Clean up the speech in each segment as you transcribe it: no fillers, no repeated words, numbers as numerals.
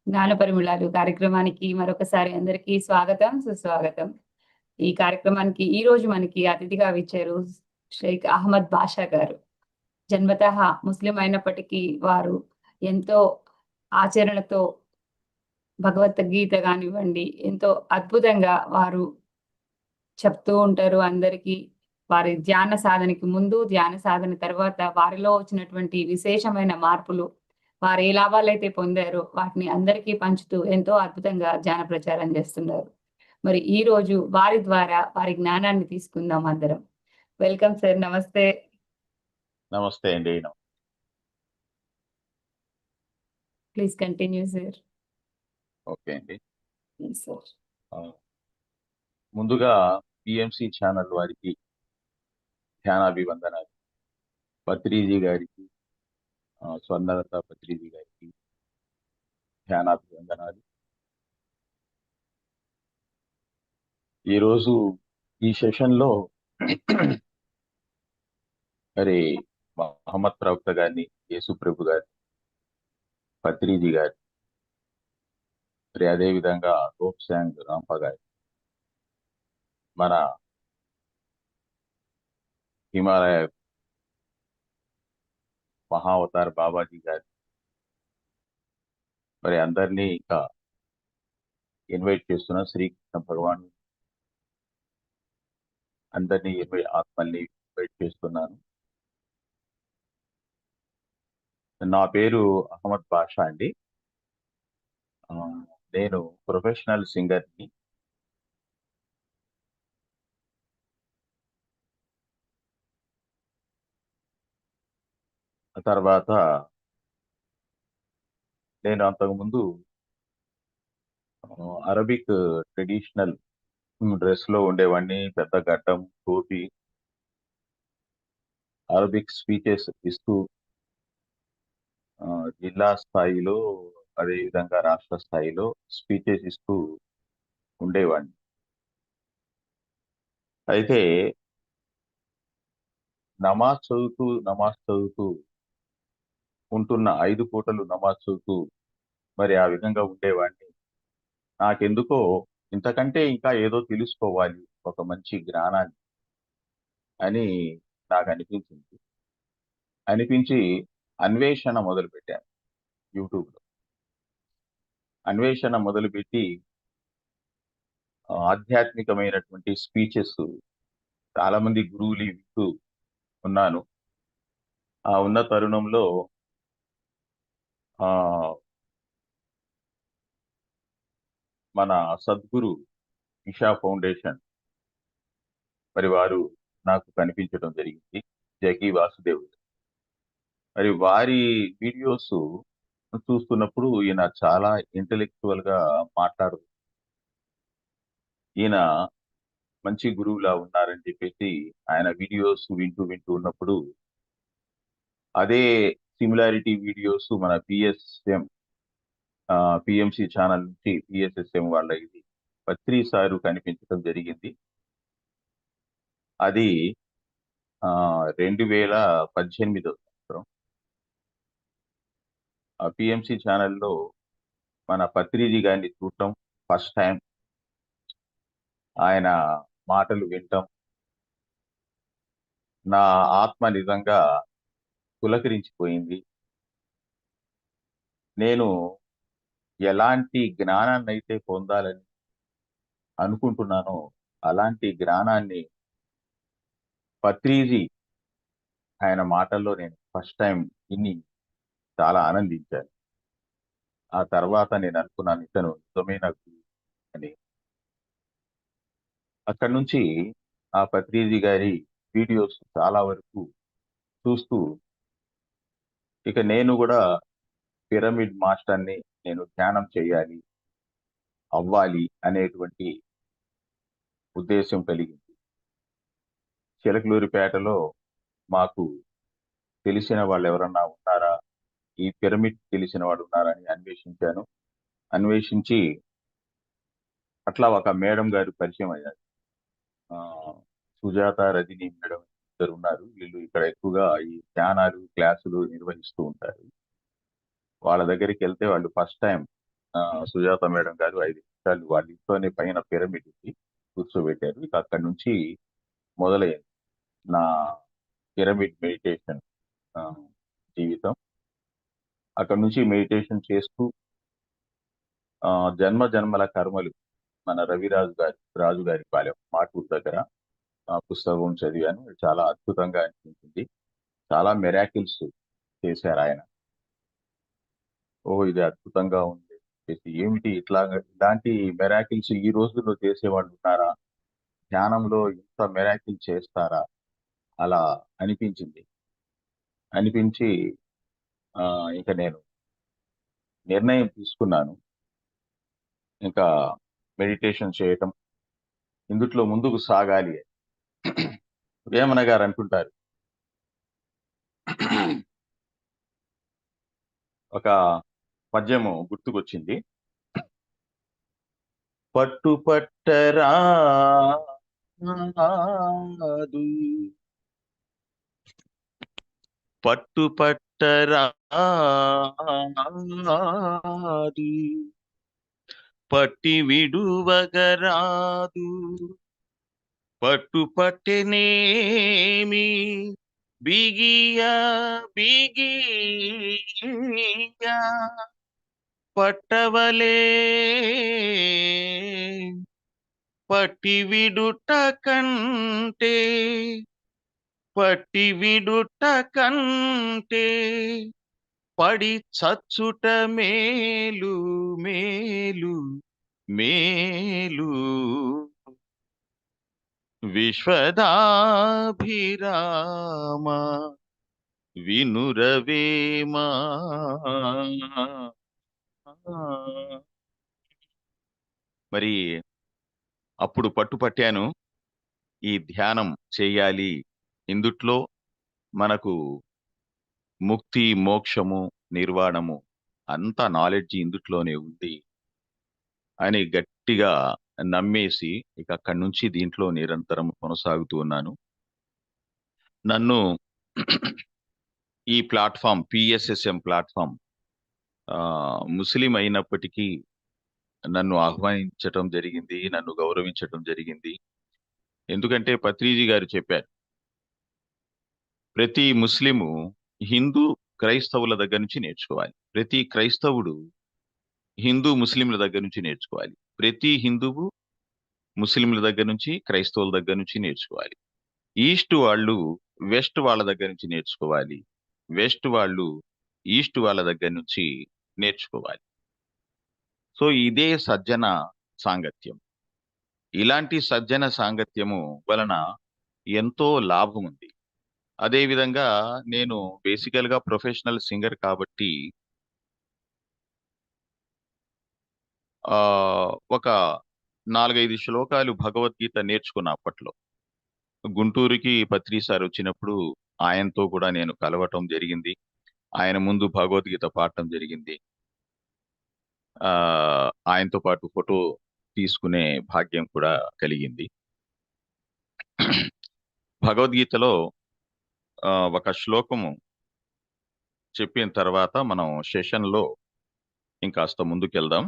జ్ఞాన పరిమళాలు కార్యక్రమానికి మరొకసారి అందరికీ స్వాగతం, సుస్వాగతం. ఈ కార్యక్రమానికి ఈరోజు మనకి అతిథిగా విచ్చారు షేక్ అహ్మద్ బాషా గారు. జన్మతః ముస్లిం అయినప్పటికీ వారు ఎంతో ఆచరణతో భగవద్గీత గానివ్వండి, ఎంతో అద్భుతంగా వారు చెప్తూ ఉంటారు అందరికీ. వారి ధ్యాన సాధనకి ముందు, ధ్యాన సాధన తర్వాత వారిలో వచ్చినటువంటి విశేషమైన మార్పులు, వారు ఏ లాభాలైతే పొందారో వాటిని అందరికీ పంచుతూ ఎంతో అద్భుతంగా ధ్యాన ప్రచారం చేస్తున్నారు. మరి ఈరోజు వారి ద్వారా వారి జ్ఞానాన్ని తీసుకుందాం అందరం. Welcome sir. నమస్తే. నమస్తే అండి. Please continue sir. ఓకే అండి. సార్. ముందుగా పిఎంసి ఛానల్ వారికి ధ్యానాభివందనాలు. పత్రిజీ గారికి, స్వర్ణలత పత్రిజీ గారికి ధ్యానాభివందనాలు. ఈరోజు ఈ సెషన్లో మరి మహమ్మద్ ప్రవక్త గారిని, యేసు ప్రభు గారిని, పత్రిజీ గారి, మరి అదేవిధంగా గోప్సాంగ్ రాంప గారి, మన హిమాలయ మహావతార్ బాబాజీ గారి, మరి అందరినీ ఇంకా ఇన్వైట్ చేస్తున్న శ్రీకృష్ణ భగవాన్ అందరినీ ఆత్మల్ని ఇన్వైట్ చేస్తున్నాను. నా పేరు అహ్మద్ బాషా అండి. నేను ప్రొఫెషనల్ సింగర్ని. తర్వాత నేను అంతకుముందు అరబిక్ ట్రెడిషనల్ డ్రెస్లో ఉండేవాడిని. పెద్ద గడ్డం, టోపీ, అరబిక్ స్పీచెస్ ఇస్తూ జిల్లా స్థాయిలో, అదేవిధంగా రాష్ట్ర స్థాయిలో స్పీచెస్ ఇస్తూ ఉండేవాడిని. అయితే నమాజ్ చదువుతూ ఉంటున్న 5 పూటలు నమాజ్ చదువుతూ మరి ఆ విధంగా ఉండేవాడిని. నాకెందుకో ఇంతకంటే ఇంకా ఏదో తెలుసుకోవాలి, ఒక మంచి జ్ఞానాన్ని అని నాకు అనిపించి అన్వేషణ మొదలుపెట్టాను. యూట్యూబ్లో అన్వేషణ మొదలుపెట్టి ఆధ్యాత్మికమైనటువంటి స్పీచెస్ చాలా మంది గురువులు వింటూ ఉన్నాను. ఆ ఉన్న తరుణంలో మన సద్గురు ఇషా ఫౌండేషన్ మరి వారు నాకు కనిపించడం జరిగింది, జగి వాసుదేవుడు. మరి వారి వీడియోస్ చూస్తున్నప్పుడు ఈయన చాలా ఇంటెలెక్చువల్ గా మాట్లాడు, ఈయన మంచి గురువులా ఉన్నారని చెప్పేసి ఆయన వీడియోస్ వింటూ ఉన్నప్పుడు అదే సిమిలారిటీ వీడియోస్ మన పిఎంసి ఛానల్ నుంచి పిఎస్ఎస్ఎం వాళ్ళ ఇది పత్రి సారు కనిపించడం జరిగింది. అది 2018 సంవత్సరం. ఆ పిఎంసి ఛానల్లో మన పత్రిజీ గారిని చూడటం ఫస్ట్ టైం, ఆయన మాటలు వినటం, నా ఆత్మ నిజంగా పులకరించిపోయింది. నేను ఎలాంటి జ్ఞానాన్ని అయితే పొందాలని అనుకుంటున్నానో అలాంటి జ్ఞానాన్ని పత్రిజీ ఆయన మాటల్లో నేను ఫస్ట్ టైం విని చాలా ఆనందించాను. ఆ తర్వాత నేను అనుకున్నాను, ఇతను నిజమైన గురువు అని. అక్కడి నుంచి ఆ పత్రిజీ గారి వీడియోస్ చాలా వరకు చూస్తూ ఇక నేను కూడా పిరమిడ్ మాస్టర్ని, నేను ధ్యానం చేయాలి, అవ్వాలి అనేటువంటి ఉద్దేశం కలిగింది. చిలకలూరిపేటలో మాకు తెలిసిన వాళ్ళు ఎవరన్నా ఉన్నారా, ఈ పిరమిడ్ తెలిసిన వాడు ఉన్నారా అని అన్వేషించాను. అన్వేషించి అట్లా ఒక మేడం గారు పరిచయం అయ్యారు. సుజాత, రజని మేడం ఇద్దరు ఉన్నారు. వీళ్ళు ఇక్కడ ఎక్కువగా ఈ ధ్యానాలు, క్లాసులు నిర్వహిస్తూ ఉంటారు. వాళ్ళ దగ్గరికి వెళ్తే వాళ్ళు ఫస్ట్ టైం సుజాత మేడం గారు 5 నిమిషాలు వాళ్ళ ఇంట్లోనే పైన పిరమిడ్ ఉంది, కూర్చోబెట్టారు. ఇక అక్కడి నుంచి మొదలైంది నా పిరమిడ్ మెడిటేషన్ జీవితం. అక్కడ నుంచి మెడిటేషన్ చేస్తూ జన్మ జన్మల కర్మలు మన రాజు గారి పాలెం మాటూరు దగ్గర పుస్తకం చదివాను. చాలా అద్భుతంగా అనిపించింది. చాలా మెరాకిల్స్ చేశారు ఆయన. ఓ, ఇది అద్భుతంగా ఉంది. ఏమిటి ఇలాంటి మెరాకిల్స్ ఈ రోజుల్లో చేసేవాళ్ళు ఉన్నారా? ధ్యానంలో ఇంత మెరాకిల్ చేస్తారా? అలా అనిపించింది. అనిపించి ఆ, ఇక నేను నిర్ణయం తీసుకున్నాను. ఇంకా మెడిటేషన్ చేయటం, ఇందుట్లో ముందుకు సాగాలి అని. వేమన గారు అంటుంటారు, ఒక పద్యము గుర్తుకొచ్చింది. పట్టుపట్టరాదు పట్టుపట్టరాదు పట్టి విడువగరాదు పట్టుపట్టెనేమి బిగియా బిగియా పట్టవలే పట్టి విడుట కంటే పట్టి విడుట కంటే పడి చచ్చుట మేలు మేలు మేలు విశ్వదాభిరామ వినురవేమా. మరి అప్పుడు పట్టుపట్టాను, ఈ ధ్యానం చేయాలి, ఇందుట్లో మనకు ముక్తి మోక్షము నిర్వాణము అంతా నాలెడ్జ్ ఇందుట్లోనే ఉంది అని గట్టిగా నమ్మేసి ఇక అక్కడి నుంచి దీంట్లో నిరంతరం కొనసాగుతూ ఉన్నాను. నన్ను ఈ ప్లాట్ఫామ్ పిఎస్ఎస్ఎం ప్లాట్ఫామ్ ముస్లిం అయినప్పటికీ నన్ను ఆహ్వానించటం జరిగింది, నన్ను గౌరవించటం జరిగింది. ఎందుకంటే పత్రిజీ గారు చెప్పారు, ప్రతి ముస్లిము హిందూ క్రైస్తవుల దగ్గర నుంచి నేర్చుకోవాలి, ప్రతి క్రైస్తవుడు హిందూ ముస్లింల దగ్గర నుంచి నేర్చుకోవాలి, ప్రతి హిందువు ముస్లింల దగ్గర నుంచి క్రైస్తవుల దగ్గర నుంచి నేర్చుకోవాలి, ఈస్ట్ వాళ్ళు వెస్ట్ వాళ్ళ దగ్గర నుంచి నేర్చుకోవాలి, వెస్ట్ వాళ్ళు ఈస్ట్ వాళ్ళ దగ్గర నుంచి నేర్చుకోవాలి. సో ఇదే సజ్జన సాంగత్యం. ఇలాంటి సజ్జన సాంగత్యము వలన ఎంతో లాభం ఉంది. అదే విధంగా నేను బేసికల్ గా ప్రొఫెషనల్ సింగర్ కాబట్టి ఆ ఒక 4-5 శ్లోకాలు భగవద్గీత నేర్చుకున్న అప్పట్లో. గుంటూరుకి పత్రి సార్ వచ్చినప్పుడు ఆయనతో కూడా నేను కలవటం జరిగింది. ఆయన ముందు భగవద్గీత పాడటం జరిగింది. ఆయనతో పాటు ఫోటో తీసుకునే భాగ్యం కూడా కలిగింది. భగవద్గీతలో ఒక శ్లోకము చెప్పిన తర్వాత మనం సెషన్ లో ఇంకాస్త ముందుకెళ్దాం.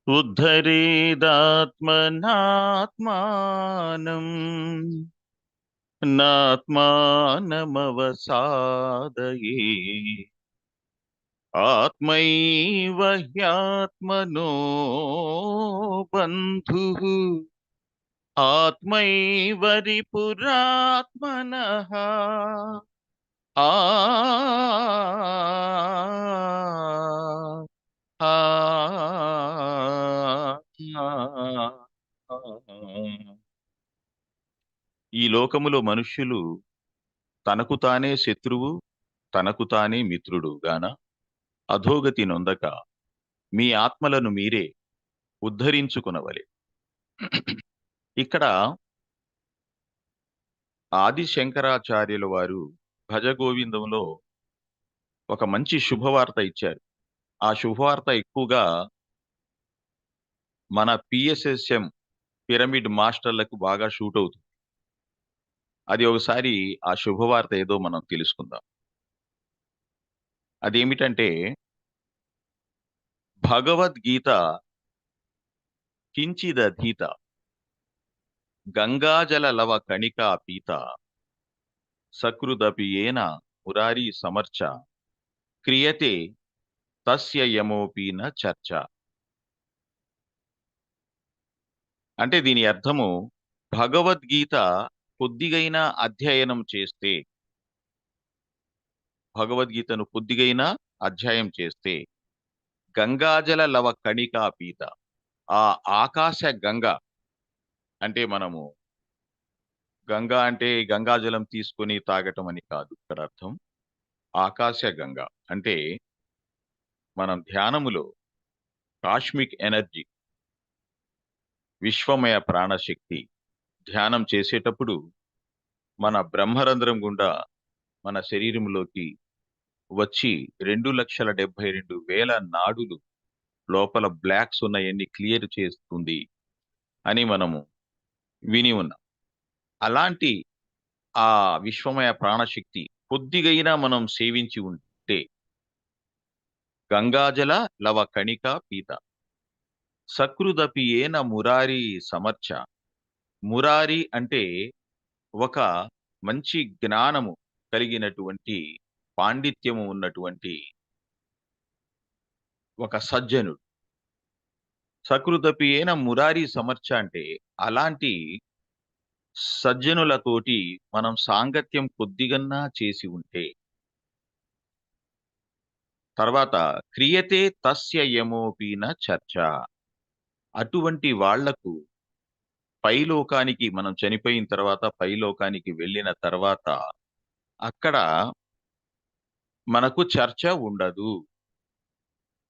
ఉద్ధరేదాత్మనాత్మానం నాత్మానమవసాదయే ఆత్మైవ హ్యాత్మనో బంధుః ఆత్మైవ రిపురాత్మనః ఆ ఈ లోకములో మనుష్యులు తనకు తానే శత్రువు, తనకు తానే మిత్రుడు గాన అధోగతి నొందక మీ ఆత్మలను మీరే ఉద్ధరించుకునవలె. ఇక్కడ ఆది శంకరాచార్యుల వారు భజగోవిందంలో ఒక మంచి శుభవార్త ఇచ్చారు. ఆ శుభవార్త ఎక్కువగా మన పిఎస్ఎస్ఎం పిరమిడ్ మాస్టర్లకు బాగా షూట్ అవుతుంది. అది ఒకసారి ఆ శుభవార్త ఏదో మనం తెలుసుకుందాం. అదేమిటంటే, భగవద్గీత కించిదధీత గంగాజల లవ కణికా పీత సకృదపి ఏన మురారీ సమర్చ క్రియతే తస్య యమోపి న చర్చ. అంటే దీని అర్థము, భగవద్గీత కొద్దిగైనా అధ్యయనం చేస్తే, భగవద్గీతను కొద్దిగైనా అధ్యాయం చేస్తే, గంగాజల లవ కణికా పీత, ఆ ఆకాశ గంగ, అంటే మనము గంగా అంటే గంగాజలం తీసుకొని తాగటం అని కాదు ఇక్కడ అర్థం. ఆకాశ గంగ అంటే మనం ధ్యానములో కాస్మిక్ ఎనర్జీ, విశ్వమయ ప్రాణశక్తి ధ్యానం చేసేటప్పుడు మన బ్రహ్మరంధ్రం గుండా మన శరీరంలోకి వచ్చి 2,72,000 నాడులు లోపల బ్లాక్స్ ఉన్నాయన్ని క్లియర్ చేస్తుంది అని మనము విని ఉన్నాం. అలాంటి ఆ విశ్వమయ ప్రాణశక్తి కొద్దిగైనా మనం సేవించి ఉంటే, గంగాజల లవ కణిక పీత సకృదపి ఏన మురారి సమర్చ. మురారి అంటే ఒక మంచి జ్ఞానము కలిగినటువంటి, పాండిత్యము ఉన్నటువంటి ఒక సజ్జనుడు. సకృదపి ఏన మురారి సమర్చ అంటే అలాంటి సజ్జనులతోటి మనం సాంగత్యం కొద్దిగన్నా చేసి ఉంటే, తర్వాత క్రియతే తస్య యమోపీన చర్చ, అటువంటి వాళ్లకు పైలోకానికి, మనం చనిపోయిన తర్వాత పైలోకానికి వెళ్ళిన తర్వాత అక్కడ మనకు చర్చ ఉండదు.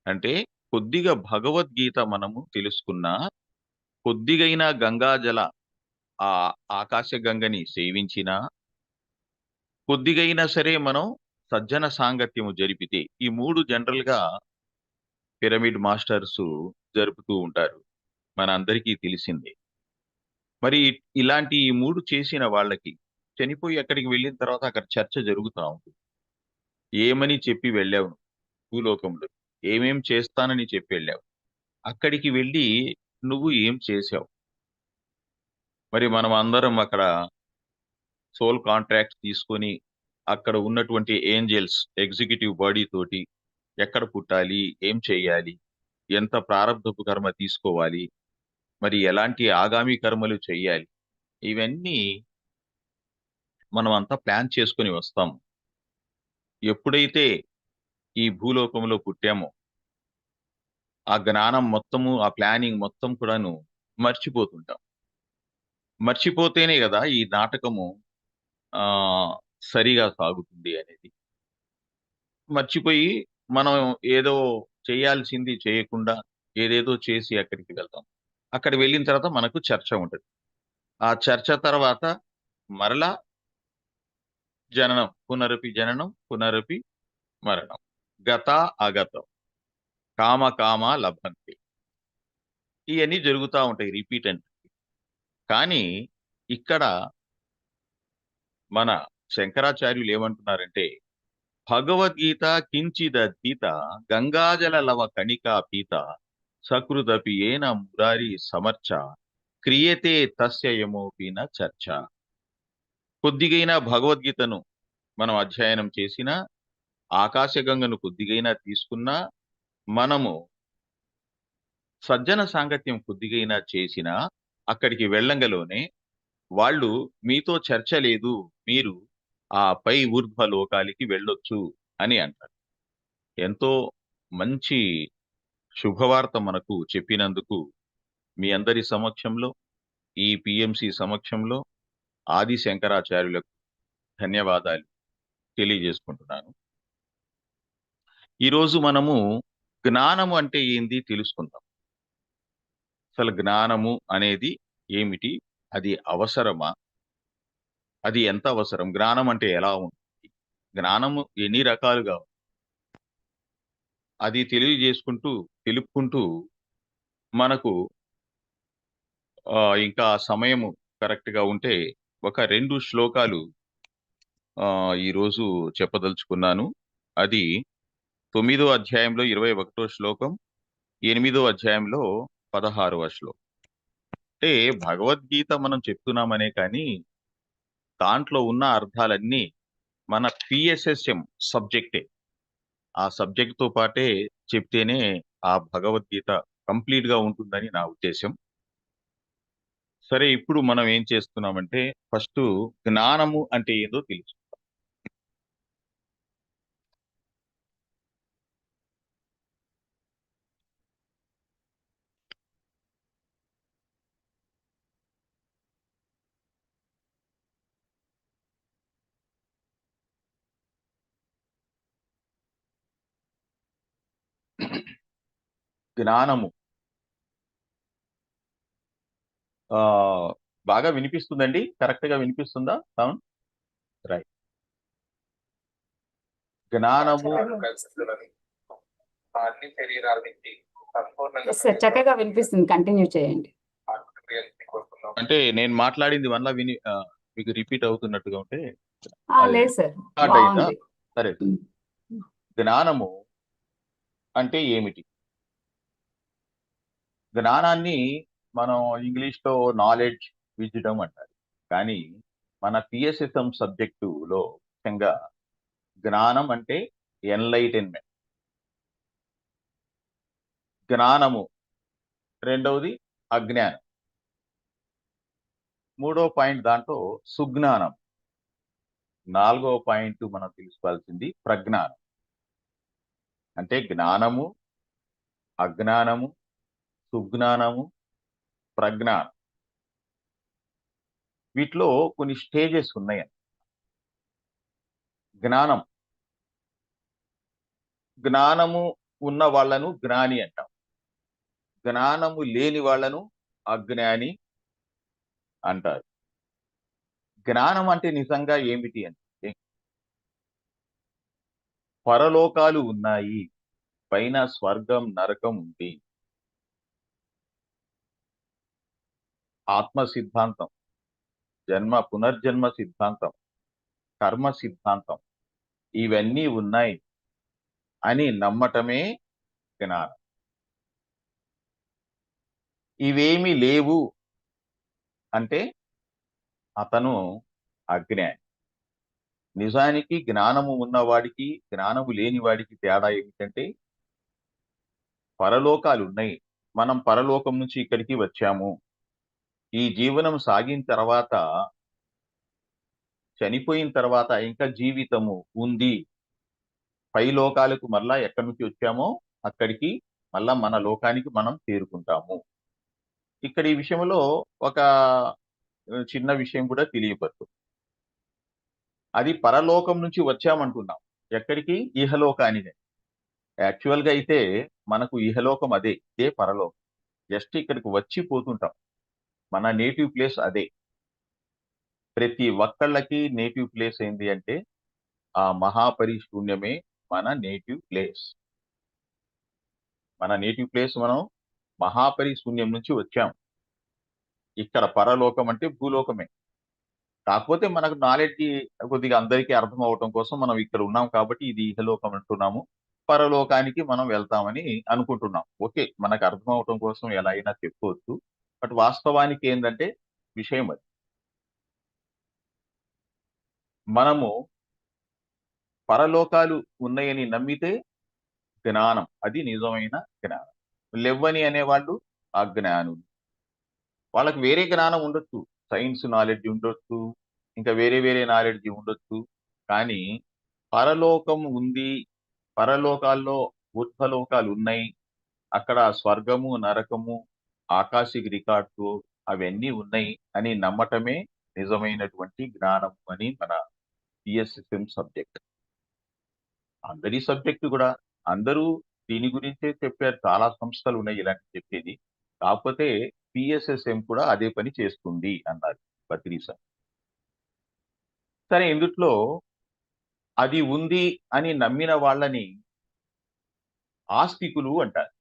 అంటే కొద్దిగా భగవద్గీత మనము తెలుసుకున్నా, కొద్దిగైనా గంగాజల ఆ ఆకాశ గంగని సేవించినా, కొద్దిగైనా సరే మనం సజ్జన సాంగత్యము జరిపితే, ఈ 3 జనరల్ గా పిరమిడ్ మాస్టర్స్ జరుపుతూ ఉంటారు, మన అందరికీ తెలిసిందే. మరి ఇలాంటి ఈ 3 చేసిన వాళ్ళకి చనిపోయి అక్కడికి వెళ్ళిన తర్వాత అక్కడ చర్చ జరుగుతా ఉంటుంది. ఏమని చెప్పి వెళ్ళావు నువ్వు భూలోకంలో, ఏమేం చేస్తానని చెప్పి వెళ్ళావు, అక్కడికి వెళ్ళి నువ్వు ఏం చేశావు. మరి మనం అందరం అక్కడ సోల్ కాంట్రాక్ట్ తీసుకొని అక్కడ ఉన్నటువంటి ఏంజల్స్ ఎగ్జిక్యూటివ్ బాడీ తోటి ఎక్కడ పుట్టాలి, ఏం చేయాలి, ఎంత ప్రారబ్ధపు కర్మ తీసుకోవాలి, మరి ఎలాంటి ఆగామి కర్మలు చేయాలి, ఇవన్నీ మనం అంతా ప్లాన్ చేసుకొని వస్తాము. ఎప్పుడైతే ఈ భూలోకంలో పుట్టామో ఆ జ్ఞానం మొత్తము, ఆ ప్లానింగ్ మొత్తం కూడాను మర్చిపోతుంటాం. మర్చిపోతేనే కదా ఈ నాటకము ఆ సరిగా సాగుతుంది అనేది. మర్చిపోయి మనం ఏదో చేయాల్సింది చేయకుండా ఏదేదో చేసి అక్కడికి వెళ్తాం. అక్కడ వెళ్ళిన తర్వాత మనకు చర్చ ఉంటుంది. ఆ చర్చ తర్వాత మరలా జననం, పునరపి జననం, పునరపి మరణం, గత అగతం, కామ కామ లభంతి, ఇవన్నీ జరుగుతూ ఉంటాయి రిపీట్ అండ్. కానీ ఇక్కడ మన శంకరాచార్యులు ఏమంటున్నారంటే, భగవద్గీత కించిదధీత గంగాజల లవ కణికా పీత సకృదపి ఏన మురారి సమర్చ క్రియతే తస్య యమోపీన చర్చ. కొద్దిగైనా భగవద్గీతను మనం అధ్యయనం చేసినా, ఆకాశగంగను కొద్దిగైనా తీసుకున్నా, మనము సజ్జన సాంగత్యం కొద్దిగైనా చేసినా, అక్కడికి వెళ్ళంగలోనే వాళ్ళు మీతో చర్చ లేదు, మీరు ఆ పై ఊర్ధ్వ లోకాలకి వెళ్ళొచ్చు అని అంటారు. ఎంతో మంచి శుభవార్త మనకు చెప్పినందుకు మీ అందరి సమక్షంలో, ఈ పిఎంసి సమక్షంలో ఆది శంకరాచార్యులకు ధన్యవాదాలు తెలియజేసుకుంటున్నాను. ఈరోజు మనము జ్ఞానము అంటే ఏంది తెలుసుకుందాం. అసలు జ్ఞానము అనేది ఏమిటి, అది అవసరమా, అది ఎంత అవసరం, జ్ఞానం అంటే ఎలా ఉంటుంది, జ్ఞానము ఎన్ని రకాలుగా, అది తెలుపుకుంటూ మనకు ఇంకా సమయము కరెక్ట్ గా ఉంటే ఒక 2 శ్లోకాలు ఈరోజు చెప్పదలుచుకున్నాను. అది 9వ అధ్యాయంలో 21వ శ్లోకం, 8వ అధ్యాయంలో 16వ శ్లోకం. అంటే భగవద్గీత మనం చెప్తున్నామనే కానీ దాంట్లో ఉన్న అర్థాలన్నీ మన పిఎస్ఎస్ఎం సబ్జెక్టే. ఆ సబ్జెక్ట్ తో పాటే చెప్తేనే ఆ భగవద్గీత కంప్లీట్ గా ఉంటుందని నా ఉద్దేశం. సరే, ఇప్పుడు మనం ఏం చేస్తున్నామంటే ఫస్ట్ జ్ఞానము అంటే ఏదో తెలుసు. జ్ఞానము ఆ బాగా వినిపిస్తుందండి? కరెక్ట్ గా వినిపిస్తుందా సౌండ్? రైట్. జ్ఞానము అన్ని శరీరాలకి సంపూర్ణంగా ఎస్ సార్, చక్కగా వినిపిస్తుంది, కంటిన్యూ చేయండి. కోరుకున్నాం. అంటే నేను మాట్లాడింది వల్ల మీకు రిపీట్ అవుతున్నట్టుగా ఉంటే అది లేదు సార్, స్టార్ట్ అయిందా? బాగుంది. సరే. ఉమ్. జ్ఞానము అంటే ఏమిటి? జ్ఞానాన్ని మనం ఇంగ్లీష్ లో నాలెడ్జ్, విజ్డమ్ అంటారు. కానీ మన పిఎస్ఎస్ఎం సబ్జెక్టులో ముఖ్యంగా జ్ఞానం అంటే ఎన్లైటన్మెంట్. జ్ఞానము రెండవది అజ్ఞానం. మూడో పాయింట్ దాంట్లో సుజ్ఞానం. నాలుగవ పాయింట్ మనం తెలుసుకోవాల్సింది ప్రజ్ఞానం. అంటే జ్ఞానము, అజ్ఞానము, సుజ్ఞానము, ప్రజ్ఞానం. వీటిలో కొన్ని స్టేజెస్ ఉన్నాయి. జ్ఞానం, జ్ఞానము ఉన్న వాళ్ళను జ్ఞాని అంటాం. జ్ఞానము లేని వాళ్ళను అజ్ఞాని అంటారు. జ్ఞానం అంటే నిజంగా ఏమిటి అంటే పరలోకాలు ఉన్నాయి, పైన స్వర్గం నరకం ఉంది. ఆత్మ సిద్ధాంతం, పునర్జన్మ సిద్ధాంతం, కర్మ సిద్ధాంతం ఇవన్నీ ఉన్నాయి అని నమ్మటమే జ్ఞానం. ఇవేమి లేవు అంటే అతను అజ్ఞాని. నిజానికి జ్ఞానము ఉన్నవాడికి జ్ఞానము లేని వాడికి తేడా ఏమిటంటే పరలోకాలు ఉన్నాయి, మనం పరలోకం నుంచి ఇక్కడికి వచ్చాము. ఈ జీవనం సాగిన తర్వాత, చనిపోయిన తర్వాత ఇంకా జీవితము ఉంది. పై లోకాలకు మళ్ళా ఎక్కడి నుంచి వచ్చామో అక్కడికి మళ్ళా మన లోకానికి మనం చేరుకుంటాము. ఇక్కడ ఈ విషయంలో ఒక చిన్న విషయం కూడా తెలియపరుచు. అది పరలోకం నుంచి వచ్చామంటున్నాం. ఎక్కడికి? ఇహలోకానికి. యాక్చువల్ గా అయితే మనకు ఇహలోకం అదే, ఇదే పరలోకం. జస్ట్ ఇక్కడికి వచ్చి పోతుంటాం. మన నేటివ్ ప్లేస్ అదే. ప్రతి ఒక్కళ్ళకి నేటివ్ ప్లేస్ ఏంటి అంటే ఆ మహాపరిశూన్యమే మన నేటివ్ ప్లేస్. మన నేటివ్ ప్లేస్ మనం మహాపరిశూన్యం నుంచి వచ్చాం. ఇక్కడ పరలోకం అంటే భూలోకమే. కాకపోతే మనకు నాలెడ్జ్ కొద్దిగా అందరికీ అర్థం అవటం కోసం మనం ఇక్కడ ఉన్నాం కాబట్టి ఇది ఇహలోకం అంటున్నాము. పరలోకానికి మనం వెళ్తామని అనుకుంటున్నాం. ఓకే, మనకు అర్థం అవటం కోసం ఎలా అయినా చెప్పుకోవచ్చు. బట్ వాస్తవానికి ఏంటంటే విషయం అది. మనము పరలోకాలు ఉన్నాయని నమ్మితే జ్ఞానం, అది నిజమైన జ్ఞానం. లెవ్వని అనేవాళ్ళు అజ్ఞానులు. వాళ్ళకి వేరే జ్ఞానం ఉండొచ్చు, సైన్స్ నాలెడ్జ్ ఉండొచ్చు, ఇంకా వేరే వేరే నాలెడ్జ్ ఉండొచ్చు. కానీ పరలోకం ఉంది, పరలోకాల్లో ఊర్ధ్వలోకాలు ఉన్నాయి, అక్కడ స్వర్గము నరకము ఆకాశిక రికార్డ్స్ అవన్నీ ఉన్నాయి అని నమ్మటమే నిజమైనటువంటి జ్ఞానం అని మన పిఎస్ఎస్ఎం సబ్జెక్ట్. అందరి సబ్జెక్టు కూడా అందరూ దీని గురించే చెప్పారు. చాలా సంస్థలు ఉన్నాయి ఇలాంటి చెప్పేది. కాకపోతే పిఎస్ఎస్ఎం కూడా అదే పని చేస్తుంది అన్నారు బద్రీ సార్. సరే, ఇందుట్లో అది ఉంది అని నమ్మిన వాళ్ళని ఆస్తికులు అంటారు.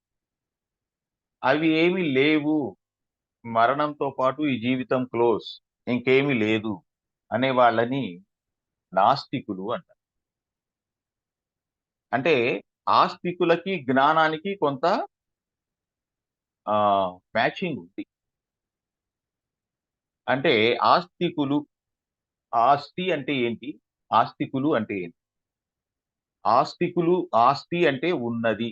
అవి ఏమి లేవు, మరణంతో పాటు ఈ జీవితం క్లోజ్, ఇంకేమీ లేదు అనే వాళ్ళని నాస్తికులు అంటారు. అంటే ఆస్తికులకి జ్ఞానానికి కొంత మ్యాచింగ్ ఉంది. అంటే ఆస్తికులు, ఆస్తి అంటే ఏంటి, ఆస్తికులు అంటే ఏంటి? ఆస్తికులు, ఆస్తి అంటే ఉన్నది,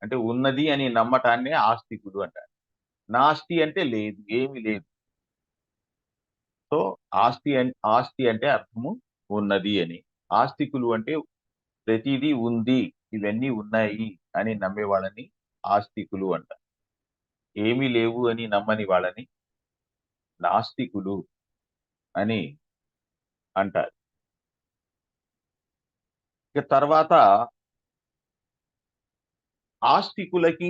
అంటే ఉన్నది అని నమ్మటాన్నే ఆస్తికులు అంటారు. నాస్తి అంటే లేదు, ఏమి లేదు. సో ఆస్తి అంటే అర్థము ఉన్నది అని. ఆస్తికులు అంటే ప్రతిదీ ఉంది, ఇవన్నీ ఉన్నాయి అని నమ్మే వాళ్ళని ఆస్తికులు అంటారు. ఏమీ లేవు అని నమ్మని వాళ్ళని నాస్తికులు అని అంటారు. ఇక తర్వాత ఆస్తికులకి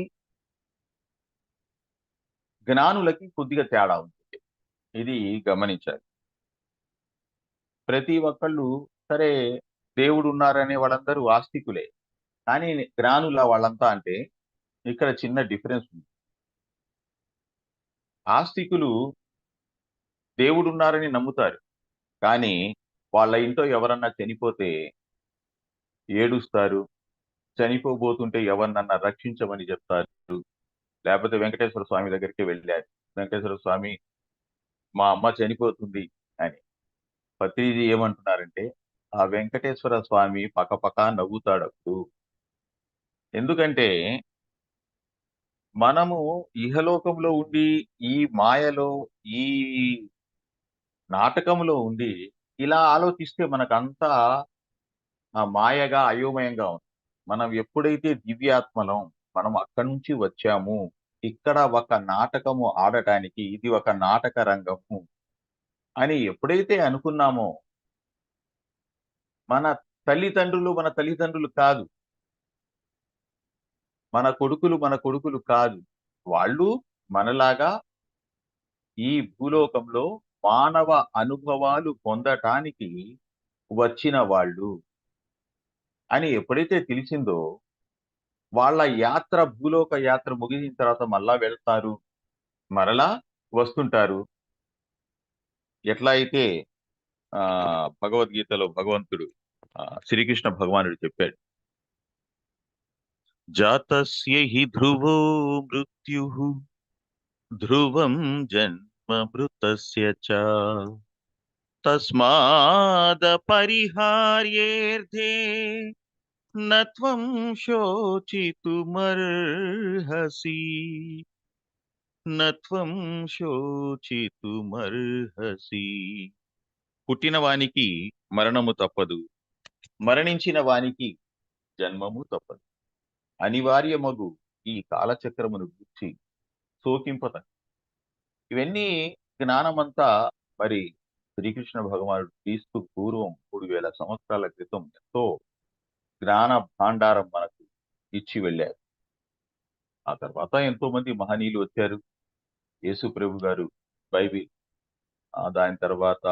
జ్ఞానులకి కొద్దిగా తేడా ఉంటుంది. ఇది గమనించాలి. ప్రతి ఒక్కళ్ళు సరే దేవుడు ఉన్నారనే వాళ్ళందరూ ఆస్తికులే, కానీ జ్ఞానుల వాళ్ళంతా అంటే ఇక్కడ చిన్న డిఫరెన్స్ ఉంది. ఆస్తికులు దేవుడు ఉన్నారని నమ్ముతారు, కానీ వాళ్ళ ఇంట్లో ఎవరన్నా చనిపోతే ఏడుస్తారు, చనిపోబోతుంటే ఎవరినన్నా రక్షించమని చెప్తారు. లేకపోతే వెంకటేశ్వర స్వామి దగ్గరికి వెళ్ళారు, వెంకటేశ్వర స్వామి మా అమ్మ చనిపోతుంది అని. పత్రిజీ ఏమంటున్నారంటే ఆ వెంకటేశ్వర స్వామి పకపక నవ్వుతాడు అప్పుడు. ఎందుకంటే మనము ఇహలోకంలో ఉండి ఈ మాయలో, ఈ నాటకంలో ఉండి ఇలా ఆలోచిస్తే మనకంతా మాయగా అయోమయంగా ఉంది. మనం ఎప్పుడైతే దివ్యాత్మలం, మనం అక్కడి నుంచి వచ్చాము, ఇక్కడ ఒక నాటకము ఆడటానికి ఇది ఒక నాటక రంగము అని ఎప్పుడైతే అనుకున్నామో, మన మన తల్లిదండ్రులు కాదు, మన కొడుకులు కాదు, వాళ్ళు మనలాగా ఈ భూలోకంలో మానవ అనుభవాలు పొందటానికి వచ్చిన వాళ్ళు అని ఎప్పుడైతే తెలిసిందో, వాళ్ళ యాత్ర, భూలోక యాత్ర ముగిసిన తర్వాత మళ్ళా వెళ్తారు, మరలా వస్తుంటారు. ఎట్లా అయితే భగవద్గీతలో భగవంతుడు శ్రీకృష్ణ భగవానుడు చెప్పాడు, జాతస్య హి ధ్రువో మృత్యుః ధ్రువం జన్మ మృతస్య చ తస్మాద్ పరిహార్యేర్థే నత్వం శోచితుమర్హసి నత్వం శోచితుమర్హసి. పుట్టిన వానికి మరణము తప్పదు, మరణించిన వానికి జన్మము తప్పదు. అనివార్యమగు ఈ కాలచక్రమును గుర్చి శోకింపత. ఇవన్నీ జ్ఞానమంతా మరి శ్రీకృష్ణ భగవానుడు క్రీస్తు పూర్వం 3000 సంవత్సరాల క్రితం ఎంతో జ్ఞాన భాండారం మనకు ఇచ్చి వెళ్ళారు. ఆ తర్వాత ఎంతో మంది మహనీయులు వచ్చారు. యేసు ప్రభు గారు బైబిల్, దాని తర్వాత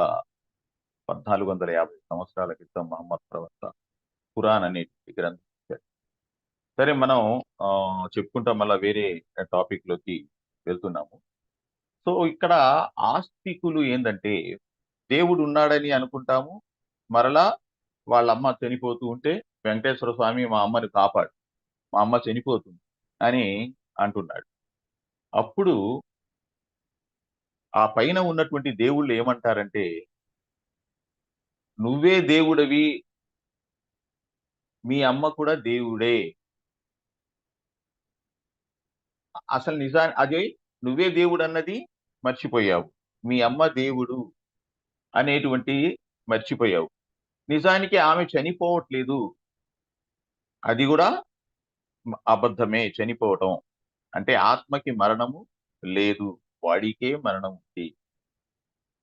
1450 సంవత్సరాల క్రితం మహమ్మద్ ప్రవక్త ఖురాన్ అనే గ్రంథం ఇచ్చారు. సరే, మనం చెప్పుకుంటాం, మళ్ళా వేరే టాపిక్ లోకి వెళ్తున్నాము. సో ఇక్కడ ఆస్తికులు ఏంటంటే దేవుడు ఉన్నాడని అనుకుంటాము, మరలా వాళ్ళ అమ్మ చనిపోతూ ఉంటే వెంకటేశ్వర స్వామి మా అమ్మని కాపాడు, మా అమ్మ చనిపోతుంది అని అంటున్నాడు. అప్పుడు ఆ పైన ఉన్నటువంటి దేవుళ్ళు ఏమంటారంటే, నువ్వే దేవుడివి, మీ అమ్మ కూడా దేవుడే. అసలు అదే నువ్వే దేవుడు అన్నది మర్చిపోయావు, మీ అమ్మ దేవుడు అనేటువంటి మర్చిపోయావు. నిజానికి ఆమె చనిపోవట్లేదు, అది కూడా అబద్ధమే. చనిపోవటం అంటే ఆత్మకి మరణము లేదు, బాడీకే మరణం ఉంది.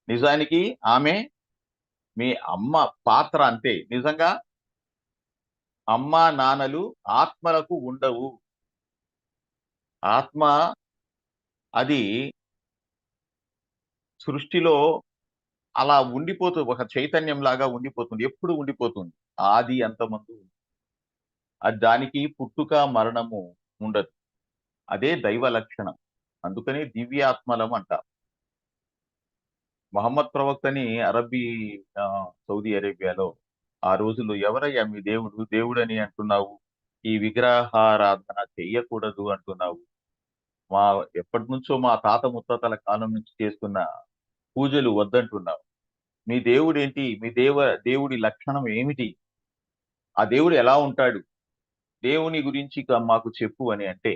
నిజానికి ఆమె మీ అమ్మ పాత్ర అంతే. నిజంగా అమ్మా నాన్నలు ఆత్మలకు ఉండవు. ఆత్మ అది సృష్టిలో అలా ఉండిపోతుంది, ఒక చైతన్యం లాగా ఉండిపోతుంది, ఎప్పుడు ఉండిపోతుంది, ఆది అంతమందు. అది దానికి పుట్టుక మరణము ఉండదు. అదే దైవ లక్షణం. అందుకని దివ్యాత్మలం అంటారు. మహమ్మద్ ప్రవక్తని సౌదీ అరేబియాలో ఆ రోజుల్లో, ఎవరయ్యా మీ దేవుడు, దేవుడని అంటున్నావు, ఈ విగ్రహారాధన చెయ్యకూడదు అంటున్నావు, మా ఎప్పటి నుంచో మా తాత ముత్తాతల కాలం నుంచి చేస్తున్న పూజలు వద్దంటున్నావు. మీ దేవుడు ఏంటి? మీ దేవుడి లక్షణం ఏమిటి? ఆ దేవుడు ఎలా ఉంటాడు? దేవుని గురించి మాకు చెప్పు అని అంటే,